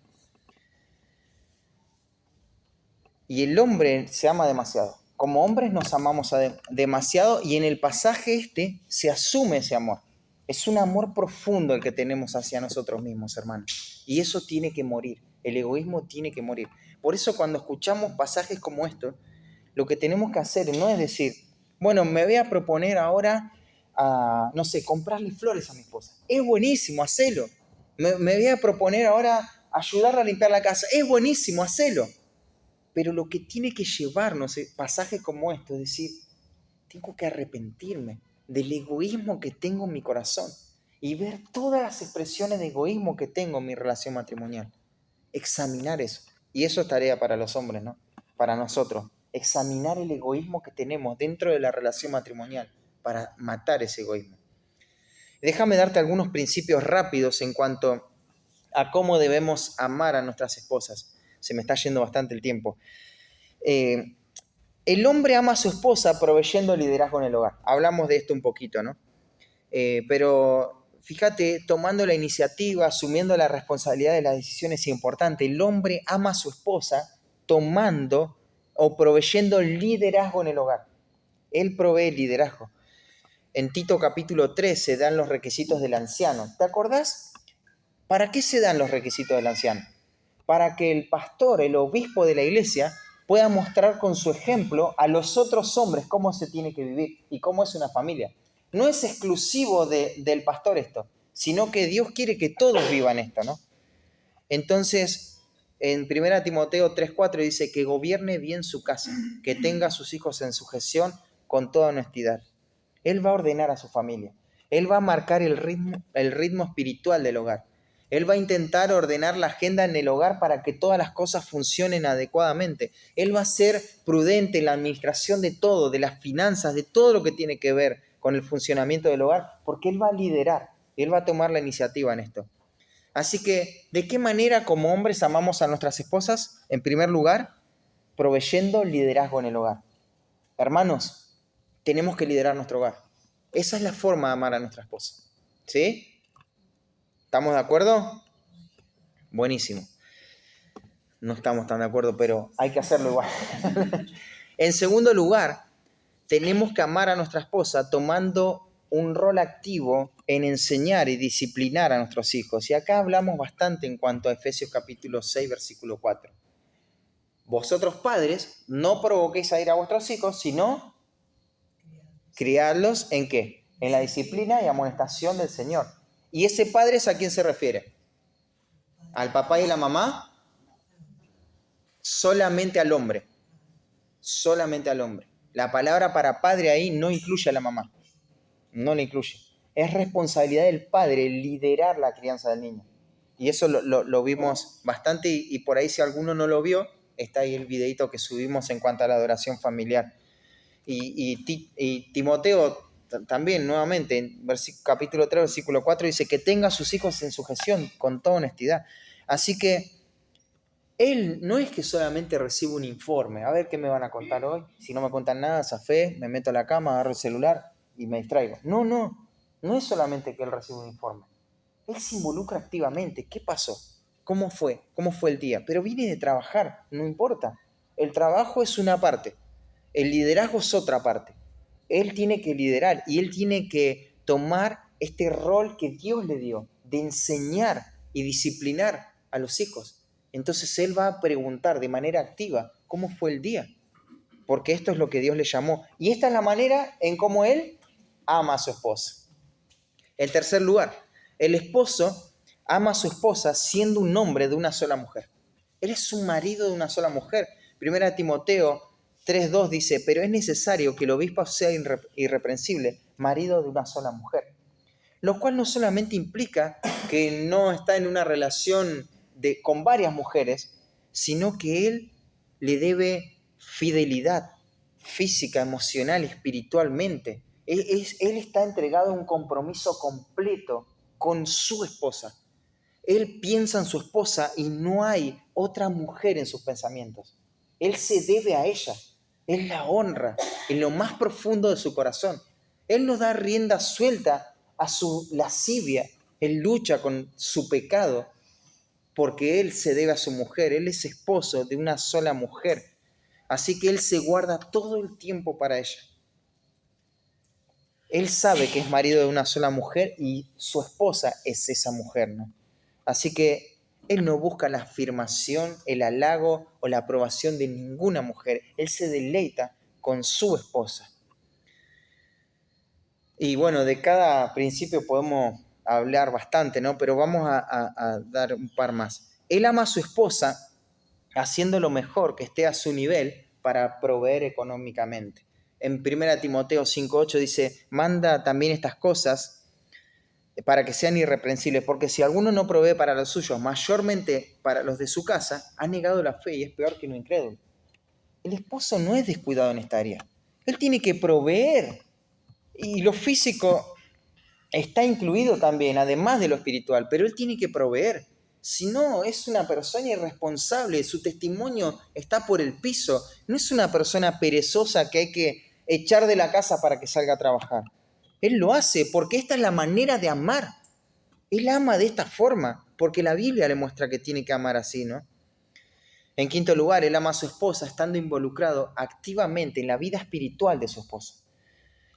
Y el hombre se ama demasiado. Como hombres nos amamos demasiado y en el pasaje se asume ese amor. Es un amor profundo el que tenemos hacia nosotros mismos, hermanos. Y eso tiene que morir. El egoísmo tiene que morir. Por eso cuando escuchamos pasajes como estos, lo que tenemos que hacer no es decir, bueno, me voy a proponer ahora no sé, comprarle flores a mi esposa. Es buenísimo, hacelo. Me voy a proponer ahora ayudarla a limpiar la casa. Es buenísimo, hacelo. Pero lo que tiene que llevarnos pasajes como esto es decir, tengo que arrepentirme del egoísmo que tengo en mi corazón y ver todas las expresiones de egoísmo que tengo en mi relación matrimonial. Examinar eso. Y eso es tarea para los hombres, ¿no? Para nosotros. Examinar el egoísmo que tenemos dentro de la relación matrimonial para matar ese egoísmo. Déjame darte algunos principios rápidos en cuanto a cómo debemos amar a nuestras esposas. Se me está yendo bastante el tiempo. El hombre ama a su esposa proveyendo liderazgo en el hogar. Hablamos de esto un poquito, ¿no? Pero fíjate, tomando la iniciativa, asumiendo la responsabilidad de las decisiones es importante. El hombre ama a su esposa tomando o proveyendo liderazgo en el hogar. Él provee liderazgo. En Tito capítulo 3 se dan los requisitos del anciano. ¿Te acordás? ¿Para qué se dan los requisitos del anciano? Para que el pastor, el obispo de la iglesia, pueda mostrar con su ejemplo a los otros hombres cómo se tiene que vivir y cómo es una familia. No es exclusivo del pastor esto, sino que Dios quiere que todos vivan esto, ¿no? Entonces, en 1 Timoteo 3:4 dice que gobierne bien su casa, que tenga a sus hijos en sujeción con toda honestidad. Él va a ordenar a su familia. Él va a marcar el ritmo espiritual del hogar. Él va a intentar ordenar la agenda en el hogar para que todas las cosas funcionen adecuadamente. Él va a ser prudente en la administración de todo, de las finanzas, de todo lo que tiene que ver con el funcionamiento del hogar, porque Él va a liderar, Él va a tomar la iniciativa en esto. Así que, ¿de qué manera como hombres amamos a nuestras esposas? En primer lugar, proveyendo liderazgo en el hogar. Hermanos, tenemos que liderar nuestro hogar. Esa es la forma de amar a nuestra esposa. ¿Sí? ¿Estamos de acuerdo? Buenísimo. No estamos tan de acuerdo, pero hay que hacerlo igual. En segundo lugar, tenemos que amar a nuestra esposa tomando un rol activo en enseñar y disciplinar a nuestros hijos. Y acá hablamos bastante en cuanto a Efesios capítulo 6, versículo 4. Vosotros padres, no provoquéis a ir a vuestros hijos, sino criarlos ¿en qué? En la disciplina y amonestación del Señor. ¿Y ese padre es a quién se refiere? ¿Al papá y la mamá? Solamente al hombre. Solamente al hombre. La palabra para padre ahí no incluye a la mamá. No la incluye. Es responsabilidad del padre liderar la crianza del niño. Y eso lo vimos bastante y por ahí si alguno no lo vio, está ahí el videito que subimos en cuanto a la adoración familiar. Y Timoteo también, nuevamente, en capítulo 3, versículo 4, dice que tenga a sus hijos en sujeción con toda honestidad. Así que él no es que solamente recibe un informe, a ver qué me van a contar hoy. Si no me cuentan nada, zafé, me meto a la cama, agarro el celular y me distraigo. No es solamente que él recibe un informe. Él se involucra activamente. ¿Qué pasó? ¿Cómo fue? ¿Cómo fue el día? Pero viene de trabajar, no importa. El trabajo es una parte, el liderazgo es otra parte. Él tiene que liderar y él tiene que tomar este rol que Dios le dio de enseñar y disciplinar a los hijos. Entonces él va a preguntar de manera activa cómo fue el día, porque esto es lo que Dios le llamó. Y esta es la manera en cómo él ama a su esposa. En tercer lugar, el esposo ama a su esposa siendo un hombre de una sola mujer. Él es un marido de una sola mujer. Primera Timoteo 3:2 dice, pero es necesario que el obispo sea irreprensible, marido de una sola mujer. Lo cual no solamente implica que no está en una relación con varias mujeres, sino que él le debe fidelidad física, emocional, espiritualmente. Él está entregado a un compromiso completo con su esposa. Él piensa en su esposa y no hay otra mujer en sus pensamientos. Él se debe a ella. Él la honra en lo más profundo de su corazón. Él no da rienda suelta a su lascivia. Él lucha con su pecado porque él se debe a su mujer. Él es esposo de una sola mujer. Así que él se guarda todo el tiempo para ella. Él sabe que es marido de una sola mujer y su esposa es esa mujer, ¿no? Así que él no busca la afirmación, el halago o la aprobación de ninguna mujer. Él se deleita con su esposa. Y bueno, de cada principio podemos hablar bastante, ¿no? Pero vamos a dar un par más. Él ama a su esposa haciendo lo mejor que esté a su nivel para proveer económicamente. En 1 Timoteo 5:8 dice, manda también estas cosas para que sean irreprensibles, porque si alguno no provee para los suyos, mayormente para los de su casa, ha negado la fe y es peor que un incrédulo. El esposo no es descuidado en esta área. Él tiene que proveer. Y lo físico está incluido también, además de lo espiritual, pero él tiene que proveer. Si no, es una persona irresponsable, su testimonio está por el piso. No es una persona perezosa que hay que echar de la casa para que salga a trabajar. Él lo hace porque esta es la manera de amar. Él ama de esta forma, porque la Biblia le muestra que tiene que amar así, ¿no? En quinto lugar, él ama a su esposa estando involucrado activamente en la vida espiritual de su esposo.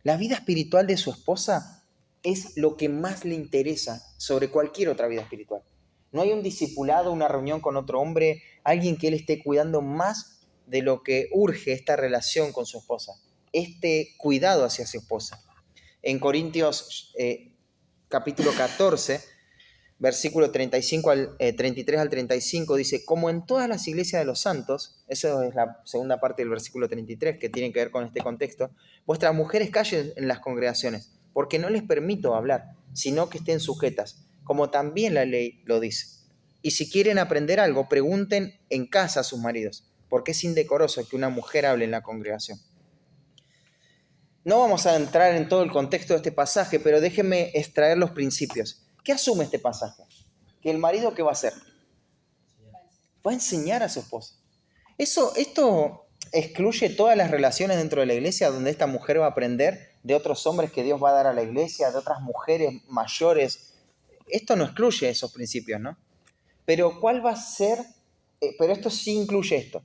La vida espiritual de su esposa es lo que más le interesa sobre cualquier otra vida espiritual. No hay un discipulado, una reunión con otro hombre, alguien que él esté cuidando más de lo que urge esta relación con su esposa, este cuidado hacia su esposa. En Corintios capítulo 14, versículo 33 al 35, dice, como en todas las iglesias de los santos, eso es la segunda parte del versículo 33, que tiene que ver con este contexto, vuestras mujeres callen en las congregaciones, porque no les permito hablar, sino que estén sujetas, como también la ley lo dice. Y si quieren aprender algo, pregunten en casa a sus maridos, porque es indecoroso que una mujer hable en la congregación. No vamos a entrar en todo el contexto de este pasaje, pero déjenme extraer los principios. ¿Qué asume este pasaje? Que el marido, ¿qué va a hacer? Va a enseñar a su esposa. Esto excluye todas las relaciones dentro de la iglesia donde esta mujer va a aprender de otros hombres que Dios va a dar a la iglesia, de otras mujeres mayores. Esto no excluye esos principios, ¿no? Pero ¿cuál va a ser? Pero esto sí incluye esto.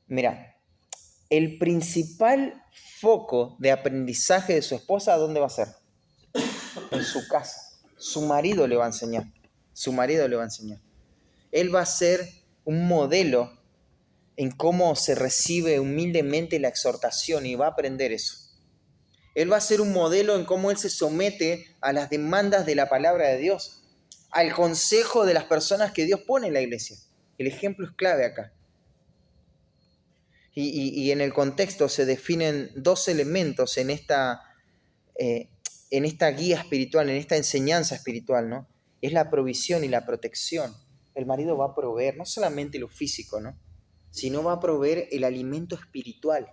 Mira, el principal foco de aprendizaje de su esposa, ¿dónde va a ser? En su casa. Su marido le va a enseñar. Su marido le va a enseñar. Él va a ser un modelo en cómo se recibe humildemente la exhortación y va a aprender eso. Él va a ser un modelo en cómo él se somete a las demandas de la palabra de Dios, al consejo de las personas que Dios pone en la iglesia. El ejemplo es clave acá. Y en el contexto se definen dos elementos en esta guía espiritual, en esta enseñanza espiritual, ¿no? Es la provisión y la protección. El marido va a proveer no solamente lo físico, ¿no? Sino va a proveer el alimento espiritual.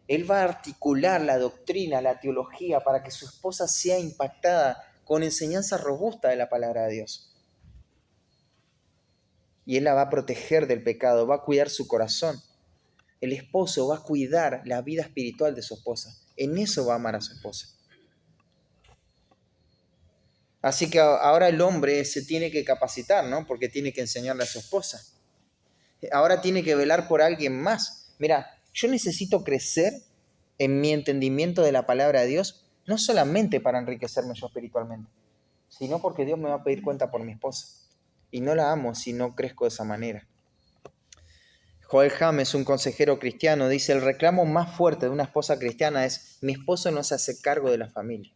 Él va a articular la doctrina, la teología, para que su esposa sea impactada con enseñanza robusta de la palabra de Dios. Y él la va a proteger del pecado, va a cuidar su corazón. El esposo va a cuidar la vida espiritual de su esposa. En eso va a amar a su esposa. Así que ahora el hombre se tiene que capacitar, ¿no? Porque tiene que enseñarle a su esposa. Ahora tiene que velar por alguien más. Mira, yo necesito crecer en mi entendimiento de la palabra de Dios, no solamente para enriquecerme yo espiritualmente, sino porque Dios me va a pedir cuenta por mi esposa. Y no la amo si no crezco de esa manera. Joel James, un consejero cristiano, dice, el reclamo más fuerte de una esposa cristiana es, mi esposo no se hace cargo de la familia.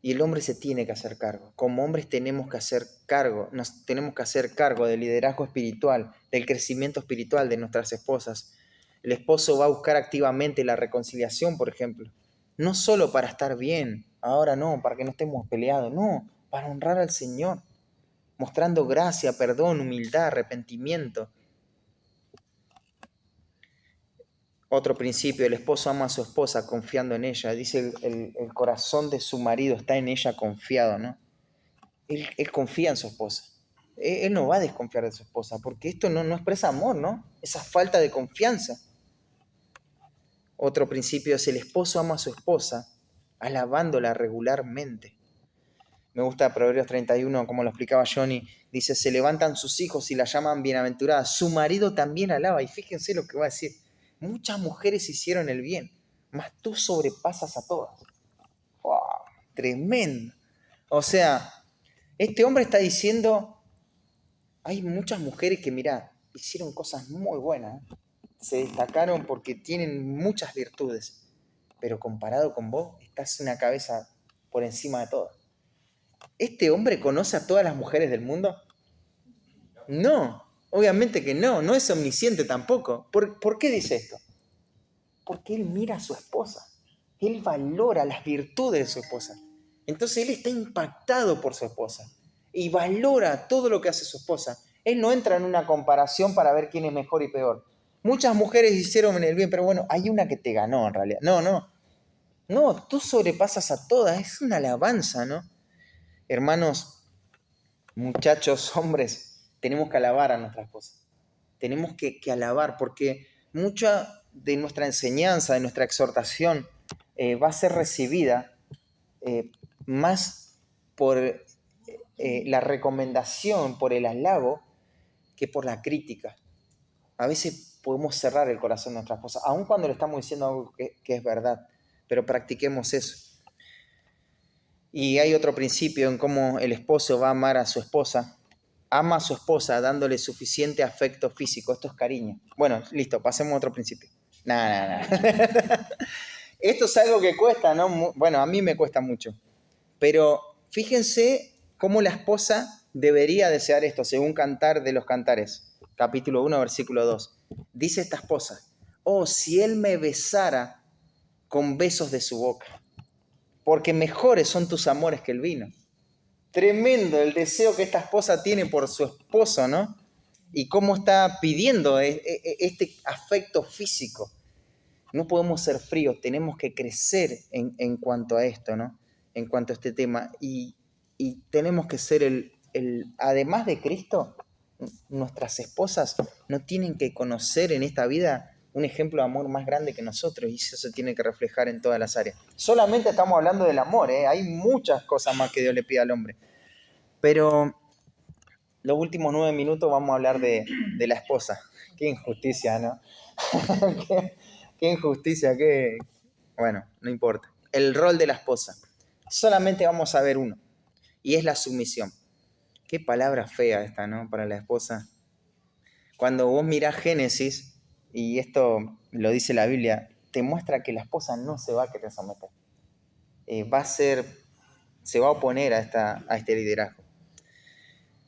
Y el hombre se tiene que hacer cargo. Como hombres tenemos que hacer cargo, nos tenemos que hacer cargo del liderazgo espiritual, del crecimiento espiritual de nuestras esposas. El esposo va a buscar activamente la reconciliación, por ejemplo. No solo para estar bien, ahora no, para que no estemos peleados, no, para honrar al Señor, mostrando gracia, perdón, humildad, arrepentimiento. Otro principio, el esposo ama a su esposa confiando en ella. Dice, el corazón de su marido está en ella confiado, ¿no? Él confía en su esposa. Él no va a desconfiar de su esposa, porque esto no expresa amor, ¿no? Esa falta de confianza. Otro principio es el esposo ama a su esposa, alabándola regularmente. Me gusta Proverbios 31, como lo explicaba Johnny, dice, se levantan sus hijos y la llaman bienaventurada. Su marido también alaba, y fíjense lo que va a decir. Muchas mujeres hicieron el bien, mas tú sobrepasas a todas. ¡Wow! Tremendo. O sea, este hombre está diciendo, hay muchas mujeres que, mirá, hicieron cosas muy buenas, se destacaron porque tienen muchas virtudes, pero comparado con vos, estás una cabeza por encima de todo. ¿Este hombre conoce a todas las mujeres del mundo? No, obviamente que no, no es omnisciente tampoco. ¿Por qué dice esto? Porque él mira a su esposa, él valora las virtudes de su esposa. Entonces él está impactado por su esposa y valora todo lo que hace su esposa. Él no entra en una comparación para ver quién es mejor y peor. Muchas mujeres hicieron el bien, pero bueno, hay una que te ganó en realidad. No, tú sobrepasas a todas, es una alabanza, ¿no? Hermanos, muchachos, hombres, tenemos que alabar a nuestra esposa. Tenemos que alabar, porque mucha de nuestra enseñanza, de nuestra exhortación, va a ser recibida más por la recomendación, por el halago, que por la crítica. A veces podemos cerrar el corazón de nuestra esposa, aun cuando le estamos diciendo algo que es verdad, pero practiquemos eso. Y hay otro principio en cómo el esposo va a amar a su esposa. Ama a su esposa dándole suficiente afecto físico. Esto es cariño. Bueno, listo, pasemos a otro principio. Nada. Esto es algo que cuesta, ¿no? Bueno, a mí me cuesta mucho. Pero fíjense cómo la esposa debería desear esto, según Cantar de los Cantares, capítulo 1, versículo 2. Dice esta esposa: oh, si él me besara con besos de su boca, porque mejores son tus amores que el vino. Tremendo el deseo que esta esposa tiene por su esposo, ¿no? Y cómo está pidiendo este afecto físico. No podemos ser fríos, tenemos que crecer en cuanto a esto, ¿no? En cuanto a este tema. Y tenemos que ser además de Cristo, nuestras esposas no tienen que conocer en esta vida un ejemplo de amor más grande que nosotros, y eso se tiene que reflejar en todas las áreas. Solamente estamos hablando del amor, ¿eh? Hay muchas cosas más que Dios le pide al hombre. Pero los últimos 9 minutos vamos a hablar de la esposa. Qué injusticia, ¿no? qué injusticia, Bueno, no importa. El rol de la esposa. Solamente vamos a ver uno, y es la sumisión. Qué palabra fea esta, ¿no? Para la esposa. Cuando vos mirás Génesis, y esto lo dice la Biblia, te muestra que la esposa no se va a querer someter. Se va a oponer a este liderazgo.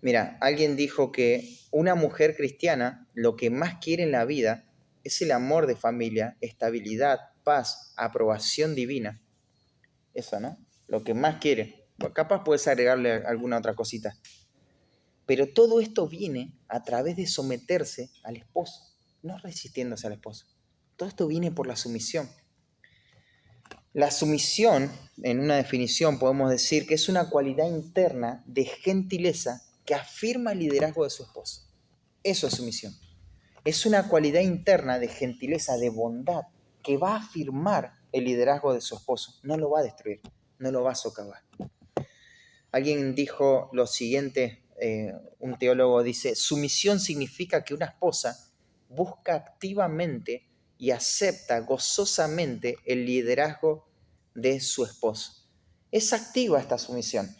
Mira, alguien dijo que una mujer cristiana lo que más quiere en la vida es el amor de familia, estabilidad, paz, aprobación divina. Eso, ¿no? Lo que más quiere. Capaz puedes agregarle alguna otra cosita. Pero todo esto viene a través de someterse al esposo, no resistiéndose al esposo. Todo esto viene por la sumisión. La sumisión, en una definición, podemos decir que es una cualidad interna de gentileza que afirma el liderazgo de su esposo. Eso es sumisión. Es una cualidad interna de gentileza, de bondad, que va a afirmar el liderazgo de su esposo. No lo va a destruir, no lo va a socavar. Alguien dijo lo siguiente, un teólogo dice: sumisión significa que una esposa busca activamente y acepta gozosamente el liderazgo de su esposo. Es activa esta sumisión.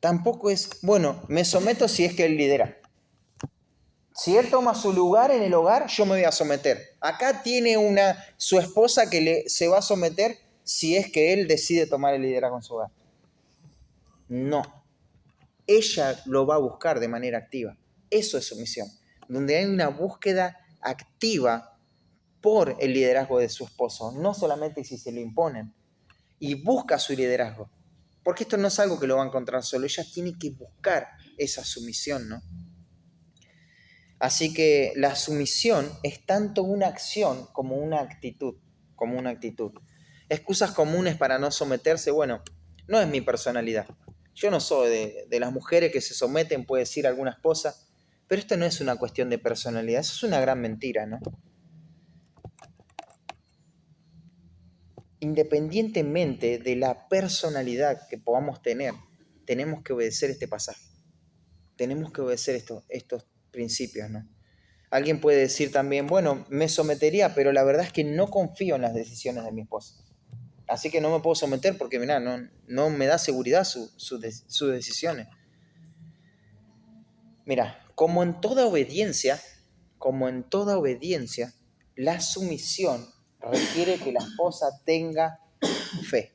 Tampoco es, bueno, me someto si es que él lidera. Si él toma su lugar en el hogar, yo me voy a someter. Acá tiene su esposa que se va a someter si es que él decide tomar el liderazgo en su hogar. No. Ella lo va a buscar de manera activa. Eso es sumisión. Donde hay una búsqueda activa por el liderazgo de su esposo. No solamente si se lo imponen. Y busca su liderazgo. Porque esto no es algo que lo va a encontrar solo. Ella tiene que buscar esa sumisión, ¿no? Así que la sumisión es tanto una acción como una actitud. Excusas comunes para no someterse, bueno, no es mi personalidad. Yo no soy de las mujeres que se someten, puede decir alguna esposa, pero esto no es una cuestión de personalidad, eso es una gran mentira, ¿no? Independientemente de la personalidad que podamos tener, tenemos que obedecer este pasaje. Tenemos que obedecer estos principios, ¿no? Alguien puede decir también, bueno, me sometería, pero la verdad es que no confío en las decisiones de mi esposa. Así que no me puedo someter porque, mirá, no me da seguridad sus decisiones. Mira, como en toda obediencia, la sumisión requiere que la esposa tenga Fe,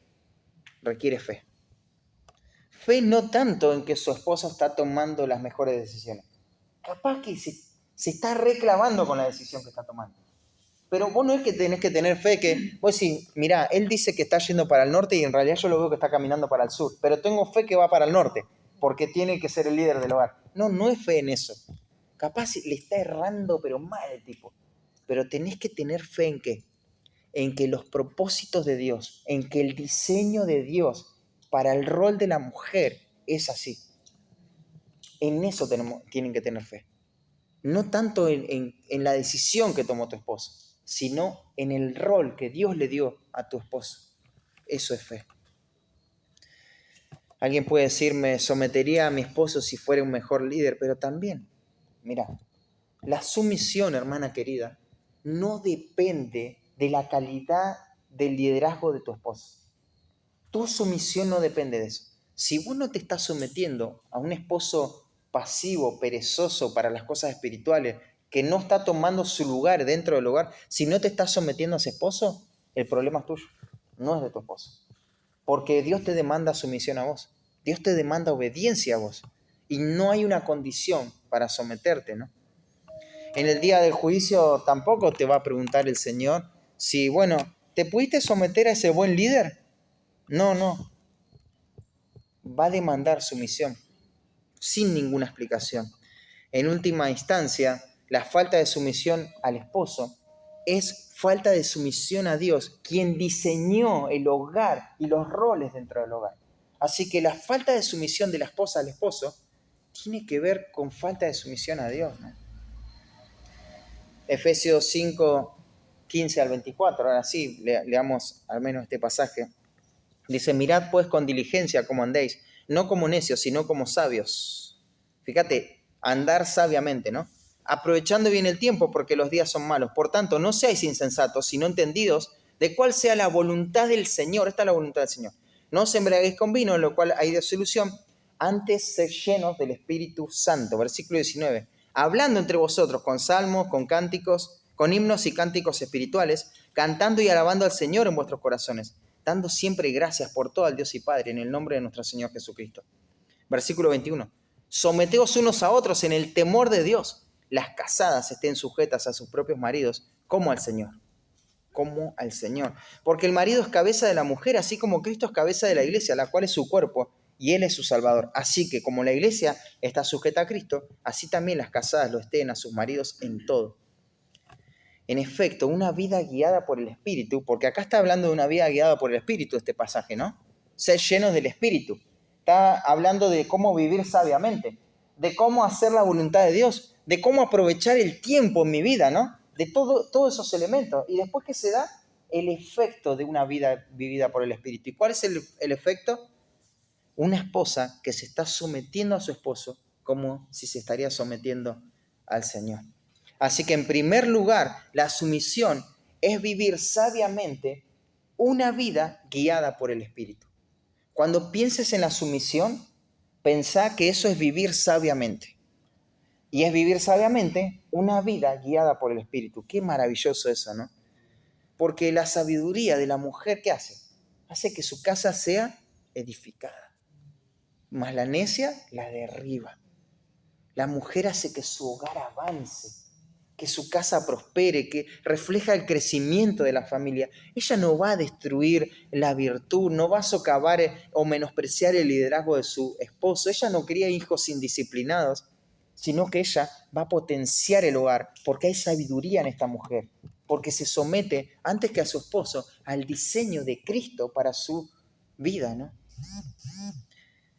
requiere fe. Fe no tanto en que su esposo está tomando las mejores decisiones. Capaz que se está reclamando con la decisión que está tomando. Pero vos no es que tenés que tener fe que, vos decís, mirá, él dice que está yendo para el norte y en realidad yo lo veo que está caminando para el sur, pero tengo fe que va para el norte, porque tiene que ser el líder del hogar. No, no es fe en eso. Capaz le está errando, pero mal el tipo. Pero tenés que tener fe en qué? En que los propósitos de Dios, en que el diseño de Dios para el rol de la mujer es así. En eso tienen que tener fe. No tanto en la decisión que tomó tu esposo, sino en el rol que Dios le dio a tu esposo. Eso es fe. Alguien puede decir, me sometería a mi esposo si fuera un mejor líder, pero también, mira, la sumisión, hermana querida, no depende de la calidad del liderazgo de tu esposo. Tu sumisión no depende de eso. Si vos no te estás sometiendo a un esposo pasivo, perezoso para las cosas espirituales, que no está tomando su lugar dentro del hogar, si no te estás sometiendo a ese esposo, el problema es tuyo, no es de tu esposo. Porque Dios te demanda sumisión a vos. Dios te demanda obediencia a vos. Y no hay una condición para someterte, ¿no? En el día del juicio tampoco te va a preguntar el Señor si, bueno, ¿te pudiste someter a ese buen líder? No. Va a demandar sumisión, sin ninguna explicación. En última instancia, la falta de sumisión al esposo es falta de sumisión a Dios, quien diseñó el hogar y los roles dentro del hogar. Así que la falta de sumisión de la esposa al esposo tiene que ver con falta de sumisión a Dios, ¿no? Efesios 5, 15 al 24, ahora sí, leamos al menos este pasaje. Dice, mirad pues con diligencia cómo andéis, no como necios, sino como sabios. Fíjate, andar sabiamente, ¿no? Aprovechando bien el tiempo porque los días son malos. Por tanto, no seáis insensatos, sino entendidos de cuál sea la voluntad del Señor. Esta es la voluntad del Señor. No os embriaguéis con vino, en lo cual hay disolución. Antes sed llenos del Espíritu Santo. Versículo 19. Hablando entre vosotros con salmos, con cánticos, con himnos y cánticos espirituales, cantando y alabando al Señor en vuestros corazones, dando siempre gracias por todo al Dios y Padre en el nombre de nuestro Señor Jesucristo. Versículo 21. Someteos unos a otros en el temor de Dios. Las casadas estén sujetas a sus propios maridos, como al Señor. Como al Señor. Porque el marido es cabeza de la mujer, así como Cristo es cabeza de la iglesia, la cual es su cuerpo, y Él es su Salvador. Así que como la iglesia está sujeta a Cristo, así también las casadas lo estén a sus maridos en todo. En efecto, una vida guiada por el Espíritu, porque acá está hablando de una vida guiada por el Espíritu este pasaje, ¿no? Ser llenos del Espíritu. Está hablando de cómo vivir sabiamente, de cómo hacer la voluntad de Dios, de cómo aprovechar el tiempo en mi vida, ¿no? De todos esos elementos. Y después, ¿qué se da? El efecto de una vida vivida por el Espíritu. ¿Y cuál es el efecto? Una esposa que se está sometiendo a su esposo como si se estaría sometiendo al Señor. Así que en primer lugar, la sumisión es vivir sabiamente una vida guiada por el Espíritu. Cuando pienses en la sumisión, pensá que eso es vivir sabiamente. Y es vivir sabiamente una vida guiada por el Espíritu. Qué maravilloso eso, ¿no? Porque la sabiduría de la mujer, ¿qué hace? Hace que su casa sea edificada. Mas la necia la derriba. La mujer hace que su hogar avance, que su casa prospere, que refleja el crecimiento de la familia. Ella no va a destruir la virtud, no va a socavar o menospreciar el liderazgo de su esposo. Ella no cría hijos indisciplinados, sino que ella va a potenciar el hogar, porque hay sabiduría en esta mujer, porque se somete, antes que a su esposo, al diseño de Cristo para su vida, ¿no?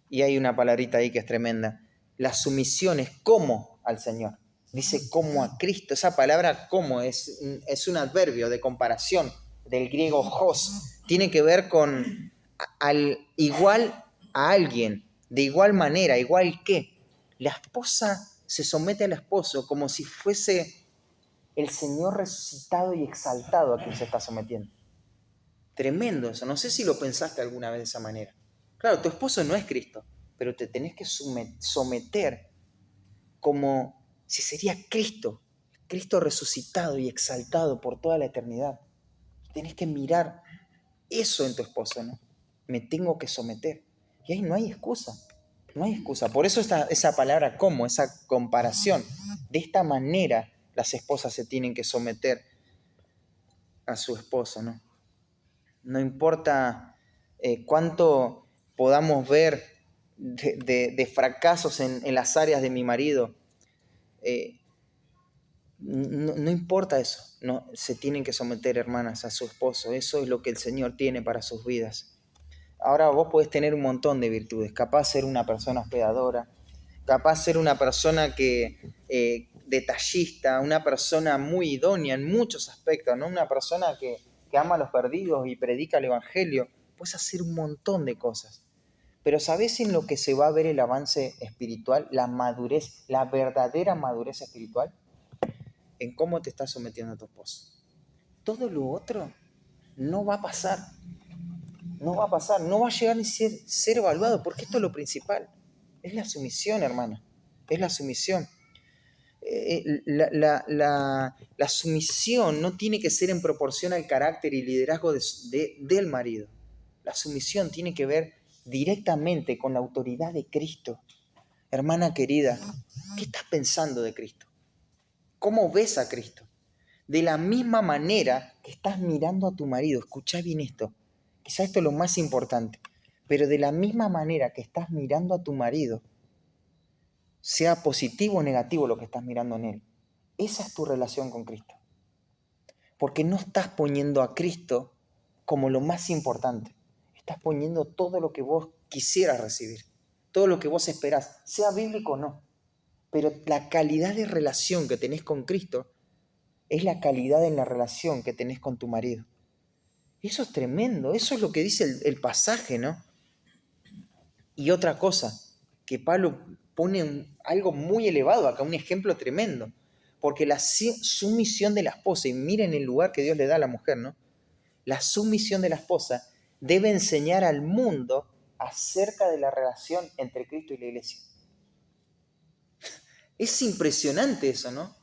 Y hay una palabrita ahí que es tremenda. La sumisión es como al Señor. Dice como a Cristo. Esa palabra como es un adverbio de comparación del griego hos. Tiene que ver con al igual a alguien, de igual manera, igual que. La esposa se somete al esposo como si fuese el Señor resucitado y exaltado a quien se está sometiendo. Tremendo eso. No sé si lo pensaste alguna vez de esa manera. Claro, tu esposo no es Cristo, pero te tenés que someter como si sería Cristo, Cristo resucitado y exaltado por toda la eternidad. Tenés que mirar eso en tu esposo, ¿no? Me tengo que someter. Y ahí no hay excusa. No hay excusa. Por eso esa palabra como, esa comparación. De esta manera las esposas se tienen que someter a su esposo, ¿no? No importa cuánto podamos ver de fracasos en las áreas de mi marido, no importa eso, no, se tienen que someter, hermanas, a su esposo. Eso es lo que el Señor tiene para sus vidas. Ahora vos podés tener un montón de virtudes, capaz ser una persona hospedadora, capaz ser una persona detallista, una persona muy idónea en muchos aspectos, ¿no? Una persona que ama a los perdidos y predica el Evangelio. Puedes hacer un montón de cosas. Pero ¿sabés en lo que se va a ver el avance espiritual, la madurez, la verdadera madurez espiritual? En cómo te estás sometiendo a tu esposo. Todo lo otro no va a pasar. No va a pasar, no va a llegar ni ser evaluado, porque esto es lo principal. Es la sumisión, hermana. Es la sumisión. La sumisión no tiene que ser en proporción al carácter y liderazgo del marido. La sumisión tiene que ver directamente con la autoridad de Cristo. Hermana querida, ¿qué estás pensando de Cristo? ¿Cómo ves a Cristo? De la misma manera que estás mirando a tu marido, escuchá bien esto, quizá esto es lo más importante, pero de la misma manera que estás mirando a tu marido, sea positivo o negativo lo que estás mirando en él, esa es tu relación con Cristo. Porque no estás poniendo a Cristo como lo más importante, estás poniendo todo lo que vos quisieras recibir, todo lo que vos esperás, sea bíblico o no, pero la calidad de relación que tenés con Cristo es la calidad en la relación que tenés con tu marido. Eso es tremendo, eso es lo que dice el pasaje, ¿no? Y otra cosa, que Pablo pone algo muy elevado acá, un ejemplo tremendo, porque la sumisión de la esposa, y miren el lugar que Dios le da a la mujer, ¿no? La sumisión de la esposa debe enseñar al mundo acerca de la relación entre Cristo y la iglesia. Es impresionante eso, ¿no?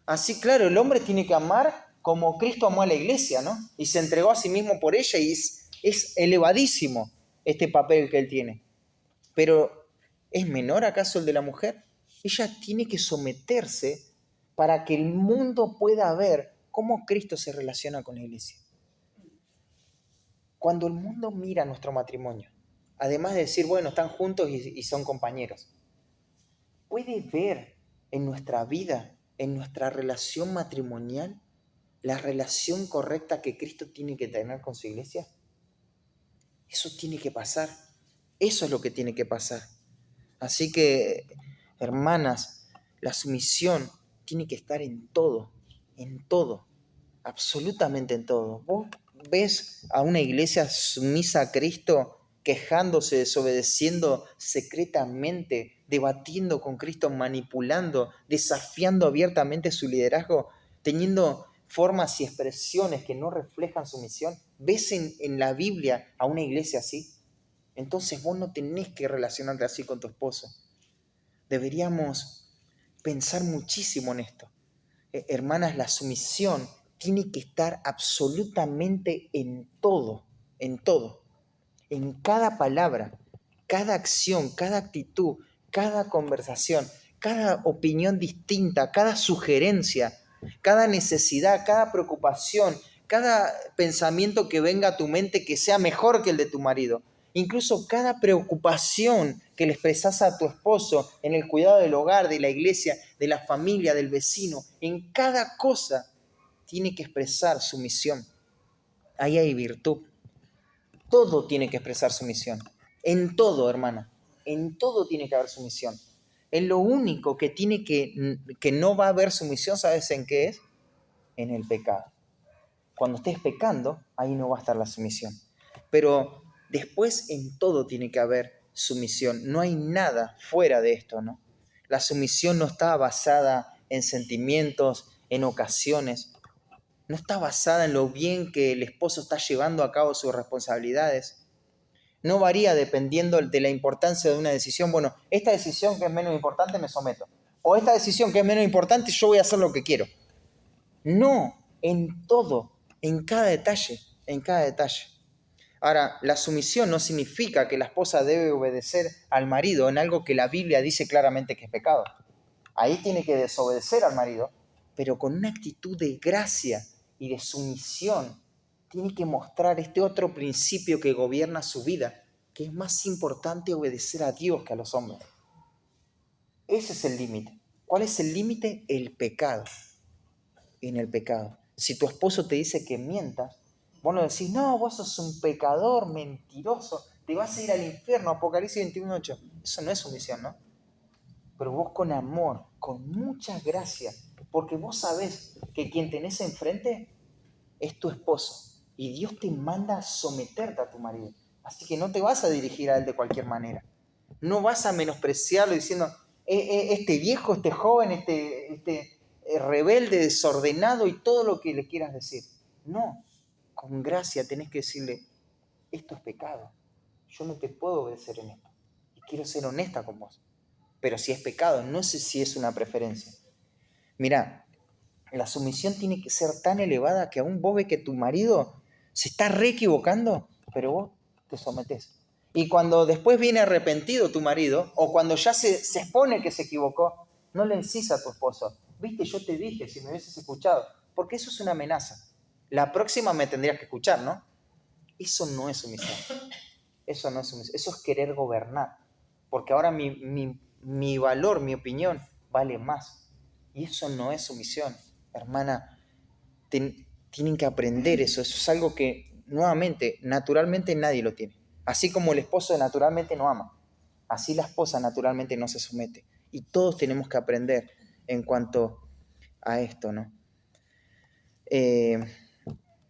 Así, claro, el hombre tiene que amar como Cristo amó a la iglesia, ¿no? Y se entregó a sí mismo por ella y es elevadísimo este papel que él tiene. Pero, ¿es menor acaso el de la mujer? Ella tiene que someterse para que el mundo pueda ver cómo Cristo se relaciona con la iglesia. Cuando el mundo mira nuestro matrimonio, además de decir, bueno, están juntos y son compañeros, puede ver en nuestra vida, en nuestra relación matrimonial, la relación correcta que Cristo tiene que tener con su iglesia. Eso tiene que pasar. Eso es lo que tiene que pasar. Así que, hermanas, la sumisión tiene que estar en todo, absolutamente en todo. Vos ves a una iglesia sumisa a Cristo quejándose, desobedeciendo secretamente, debatiendo con Cristo, manipulando, desafiando abiertamente su liderazgo, teniendo formas y expresiones que no reflejan su misión. ¿Ves en la Biblia a una iglesia así? Entonces vos no tenés que relacionarte así con tu esposo. Deberíamos pensar muchísimo en esto. Hermanas, la sumisión tiene que estar absolutamente en todo, en cada palabra, cada acción, cada actitud, cada conversación, cada opinión distinta, cada sugerencia, cada necesidad, cada preocupación, cada pensamiento que venga a tu mente que sea mejor que el de tu marido. Incluso cada preocupación que le expresas a tu esposo en el cuidado del hogar, de la iglesia, de la familia, del vecino, en cada cosa tiene que expresar su misión. Ahí hay virtud. Todo tiene que expresar sumisión. En todo, hermana. En todo tiene que haber sumisión. En lo único que tiene que no va a haber sumisión, ¿sabes en qué es? En el pecado. Cuando estés pecando, ahí no va a estar la sumisión. Pero después en todo tiene que haber sumisión. No hay nada fuera de esto, ¿no? La sumisión no está basada en sentimientos, en ocasiones. No está basada en lo bien que el esposo está llevando a cabo sus responsabilidades. No varía dependiendo de la importancia de una decisión. Bueno, esta decisión que es menos importante me someto. O esta decisión que es menos importante yo voy a hacer lo que quiero. No, en todo, en cada detalle, en cada detalle. Ahora, la sumisión no significa que la esposa debe obedecer al marido en algo que la Biblia dice claramente que es pecado. Ahí tiene que desobedecer al marido, pero con una actitud de gracia y de sumisión. Tiene que mostrar este otro principio que gobierna su vida, que es más importante obedecer a Dios que a los hombres. Ese es el límite. ¿Cuál es el límite? El pecado. En el pecado. Si tu esposo te dice que mientas, vos no decís, no, vos sos un pecador, mentiroso, te vas a ir al infierno, Apocalipsis 21:8. Eso no es sumisión, ¿no? Pero vos con amor, con mucha gracia, porque vos sabés que quien tenés enfrente es tu esposo y Dios te manda a someterte a tu marido. Así que no te vas a dirigir a él de cualquier manera. No vas a menospreciarlo diciendo, este viejo, este joven, este rebelde, desordenado y todo lo que le quieras decir. No, con gracia tenés que decirle, esto es pecado. Yo no te puedo obedecer en esto. Y quiero ser honesta con vos. Pero si es pecado, no sé si es una preferencia. Mirá, la sumisión tiene que ser tan elevada que aún vos ves que tu marido se está re equivocando, pero vos te sometés. Y cuando después viene arrepentido tu marido, o cuando ya se expone que se equivocó, no le decís a tu esposo, viste, yo te dije si me hubieses escuchado, porque eso es una amenaza. La próxima me tendrías que escuchar, ¿no? Eso no es sumisión. Eso no es sumisión. Eso es querer gobernar. Porque ahora mi valor, mi opinión, vale más. Y eso no es sumisión. Hermana, tienen que aprender eso. Eso es algo que, nuevamente, naturalmente nadie lo tiene. Así como el esposo naturalmente no ama, así la esposa naturalmente no se somete. Y todos tenemos que aprender en cuanto a esto, ¿no?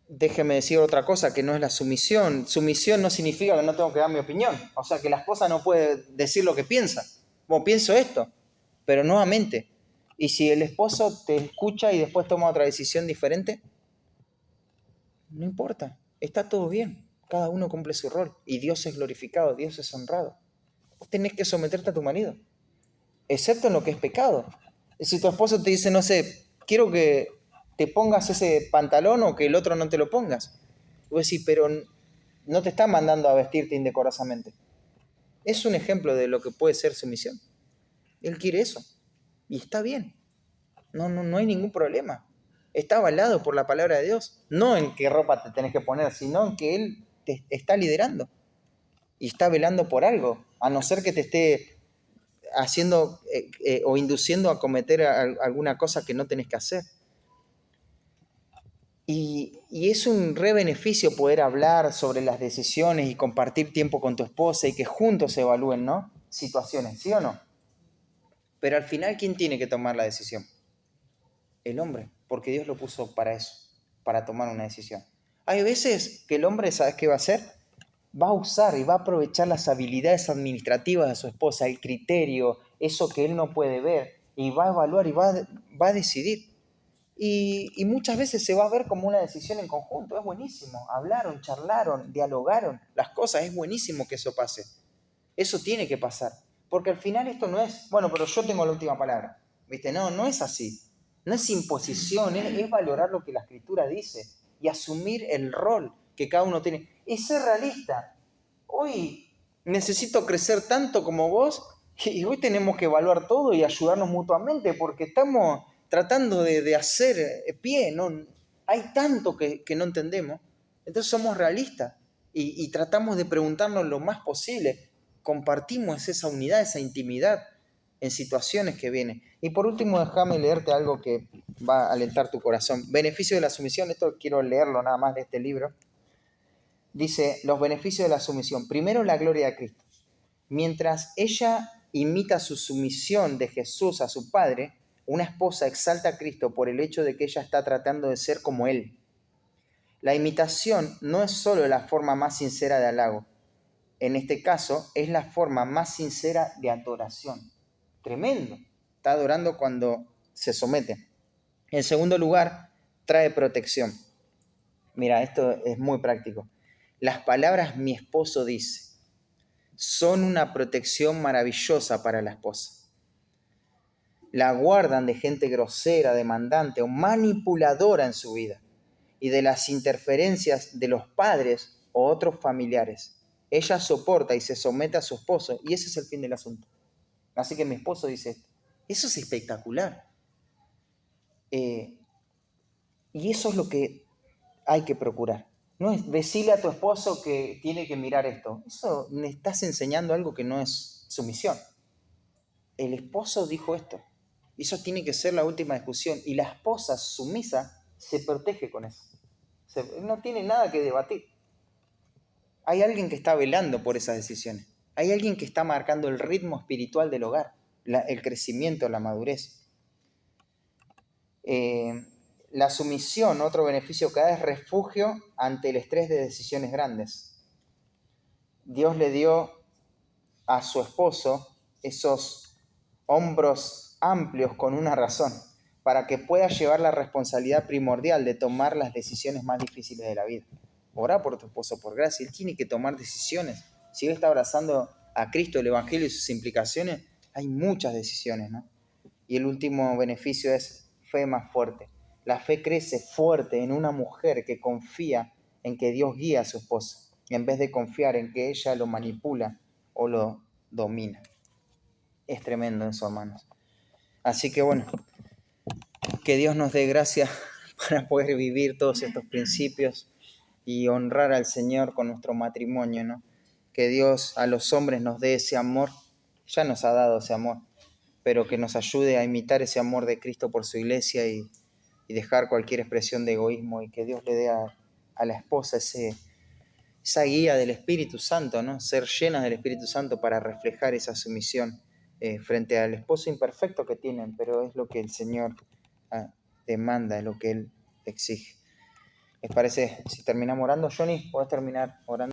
Déjeme decir otra cosa que no es la sumisión. Sumisión no significa que no tengo que dar mi opinión. O sea, que la esposa no puede decir lo que piensa. Bueno, pienso esto, pero nuevamente. ¿Y si el esposo te escucha y después toma otra decisión diferente? No importa, está todo bien. Cada uno cumple su rol y Dios es glorificado, Dios es honrado. Vos tenés que someterte a tu marido, excepto en lo que es pecado. Si tu esposo te dice, no sé, quiero que te pongas ese pantalón o que el otro no te lo pongas. Vos decís, pero no te está mandando a vestirte indecorosamente. Es un ejemplo de lo que puede ser sumisión. Él quiere eso y está bien. No hay ningún problema. Está avalado por la palabra de Dios. No en qué ropa te tenés que poner, sino en que Él te está liderando y está velando por algo, a no ser que te esté haciendo o induciendo a cometer alguna cosa que no tenés que hacer. Y es un re beneficio poder hablar sobre las decisiones y compartir tiempo con tu esposa y que juntos se evalúen, ¿no? Situaciones, ¿sí o no? Pero al final, ¿quién tiene que tomar la decisión? El hombre, porque Dios lo puso para eso, para tomar una decisión. Hay veces que el hombre, ¿sabes qué va a hacer? Va a usar y va a aprovechar las habilidades administrativas de su esposa, el criterio, eso que él no puede ver, y va a evaluar y va a decidir. Y muchas veces se va a ver como una decisión en conjunto, es buenísimo. Hablaron, charlaron, dialogaron las cosas, es buenísimo que eso pase. Eso tiene que pasar. Porque al final esto no es, bueno, pero yo tengo la última palabra. ¿Viste? No es así. No es imposición, es valorar lo que la Escritura dice y asumir el rol que cada uno tiene. Y ser realista. Hoy necesito crecer tanto como vos y hoy tenemos que evaluar todo y ayudarnos mutuamente porque estamos tratando de hacer pie. ¿No? Hay tanto que no entendemos. Entonces somos realistas y tratamos de preguntarnos lo más posible. Compartimos esa unidad, esa intimidad en situaciones que vienen. Y por último, déjame leerte algo que va a alentar tu corazón. Beneficio de la sumisión, esto quiero leerlo nada más de este libro. Dice, los beneficios de la sumisión. Primero, la gloria de Cristo. Mientras ella imita su sumisión de Jesús a su Padre, una esposa exalta a Cristo por el hecho de que ella está tratando de ser como Él. La imitación no es solo la forma más sincera de halago. En este caso, es la forma más sincera de adoración. Tremendo. Está adorando cuando se somete. En segundo lugar, trae protección. Mira, esto es muy práctico. Las palabras mi esposo dice son una protección maravillosa para la esposa. La guardan de gente grosera, demandante o manipuladora en su vida y de las interferencias de los padres o otros familiares. Ella soporta y se somete a su esposo, y ese es el fin del asunto. Así que mi esposo dice esto. Eso es espectacular. Y eso es lo que hay que procurar. No es decirle a tu esposo que tiene que mirar esto. Eso le estás enseñando algo que no es sumisión. El esposo dijo esto. Eso tiene que ser la última discusión. Y la esposa sumisa se protege con eso. No tiene nada que debatir. Hay alguien que está velando por esas decisiones. Hay alguien que está marcando el ritmo espiritual del hogar, el crecimiento, la madurez. La sumisión, otro beneficio que da, es refugio ante el estrés de decisiones grandes. Dios le dio a su esposo esos hombros amplios con una razón, para que pueda llevar la responsabilidad primordial de tomar las decisiones más difíciles de la vida. Orá por tu esposo por gracia, él tiene que tomar decisiones. Si él está abrazando a Cristo, el Evangelio y sus implicaciones, hay muchas decisiones, ¿no? Y el último beneficio es fe más fuerte. La fe crece fuerte en una mujer que confía en que Dios guía a su esposo, en vez de confiar en que ella lo manipula o lo domina. Es tremendo eso, hermanos. Así que bueno, que Dios nos dé gracia para poder vivir todos estos principios y honrar al Señor con nuestro matrimonio, ¿no? Que Dios a los hombres nos dé ese amor, ya nos ha dado ese amor, pero que nos ayude a imitar ese amor de Cristo por su iglesia y dejar cualquier expresión de egoísmo, y que Dios le dé a la esposa esa guía del Espíritu Santo, ¿no? Ser llenas del Espíritu Santo para reflejar esa sumisión frente al esposo imperfecto que tienen, pero es lo que el Señor demanda, es lo que Él exige. ¿Les parece si terminamos orando, Johnny? ¿Podés terminar orando?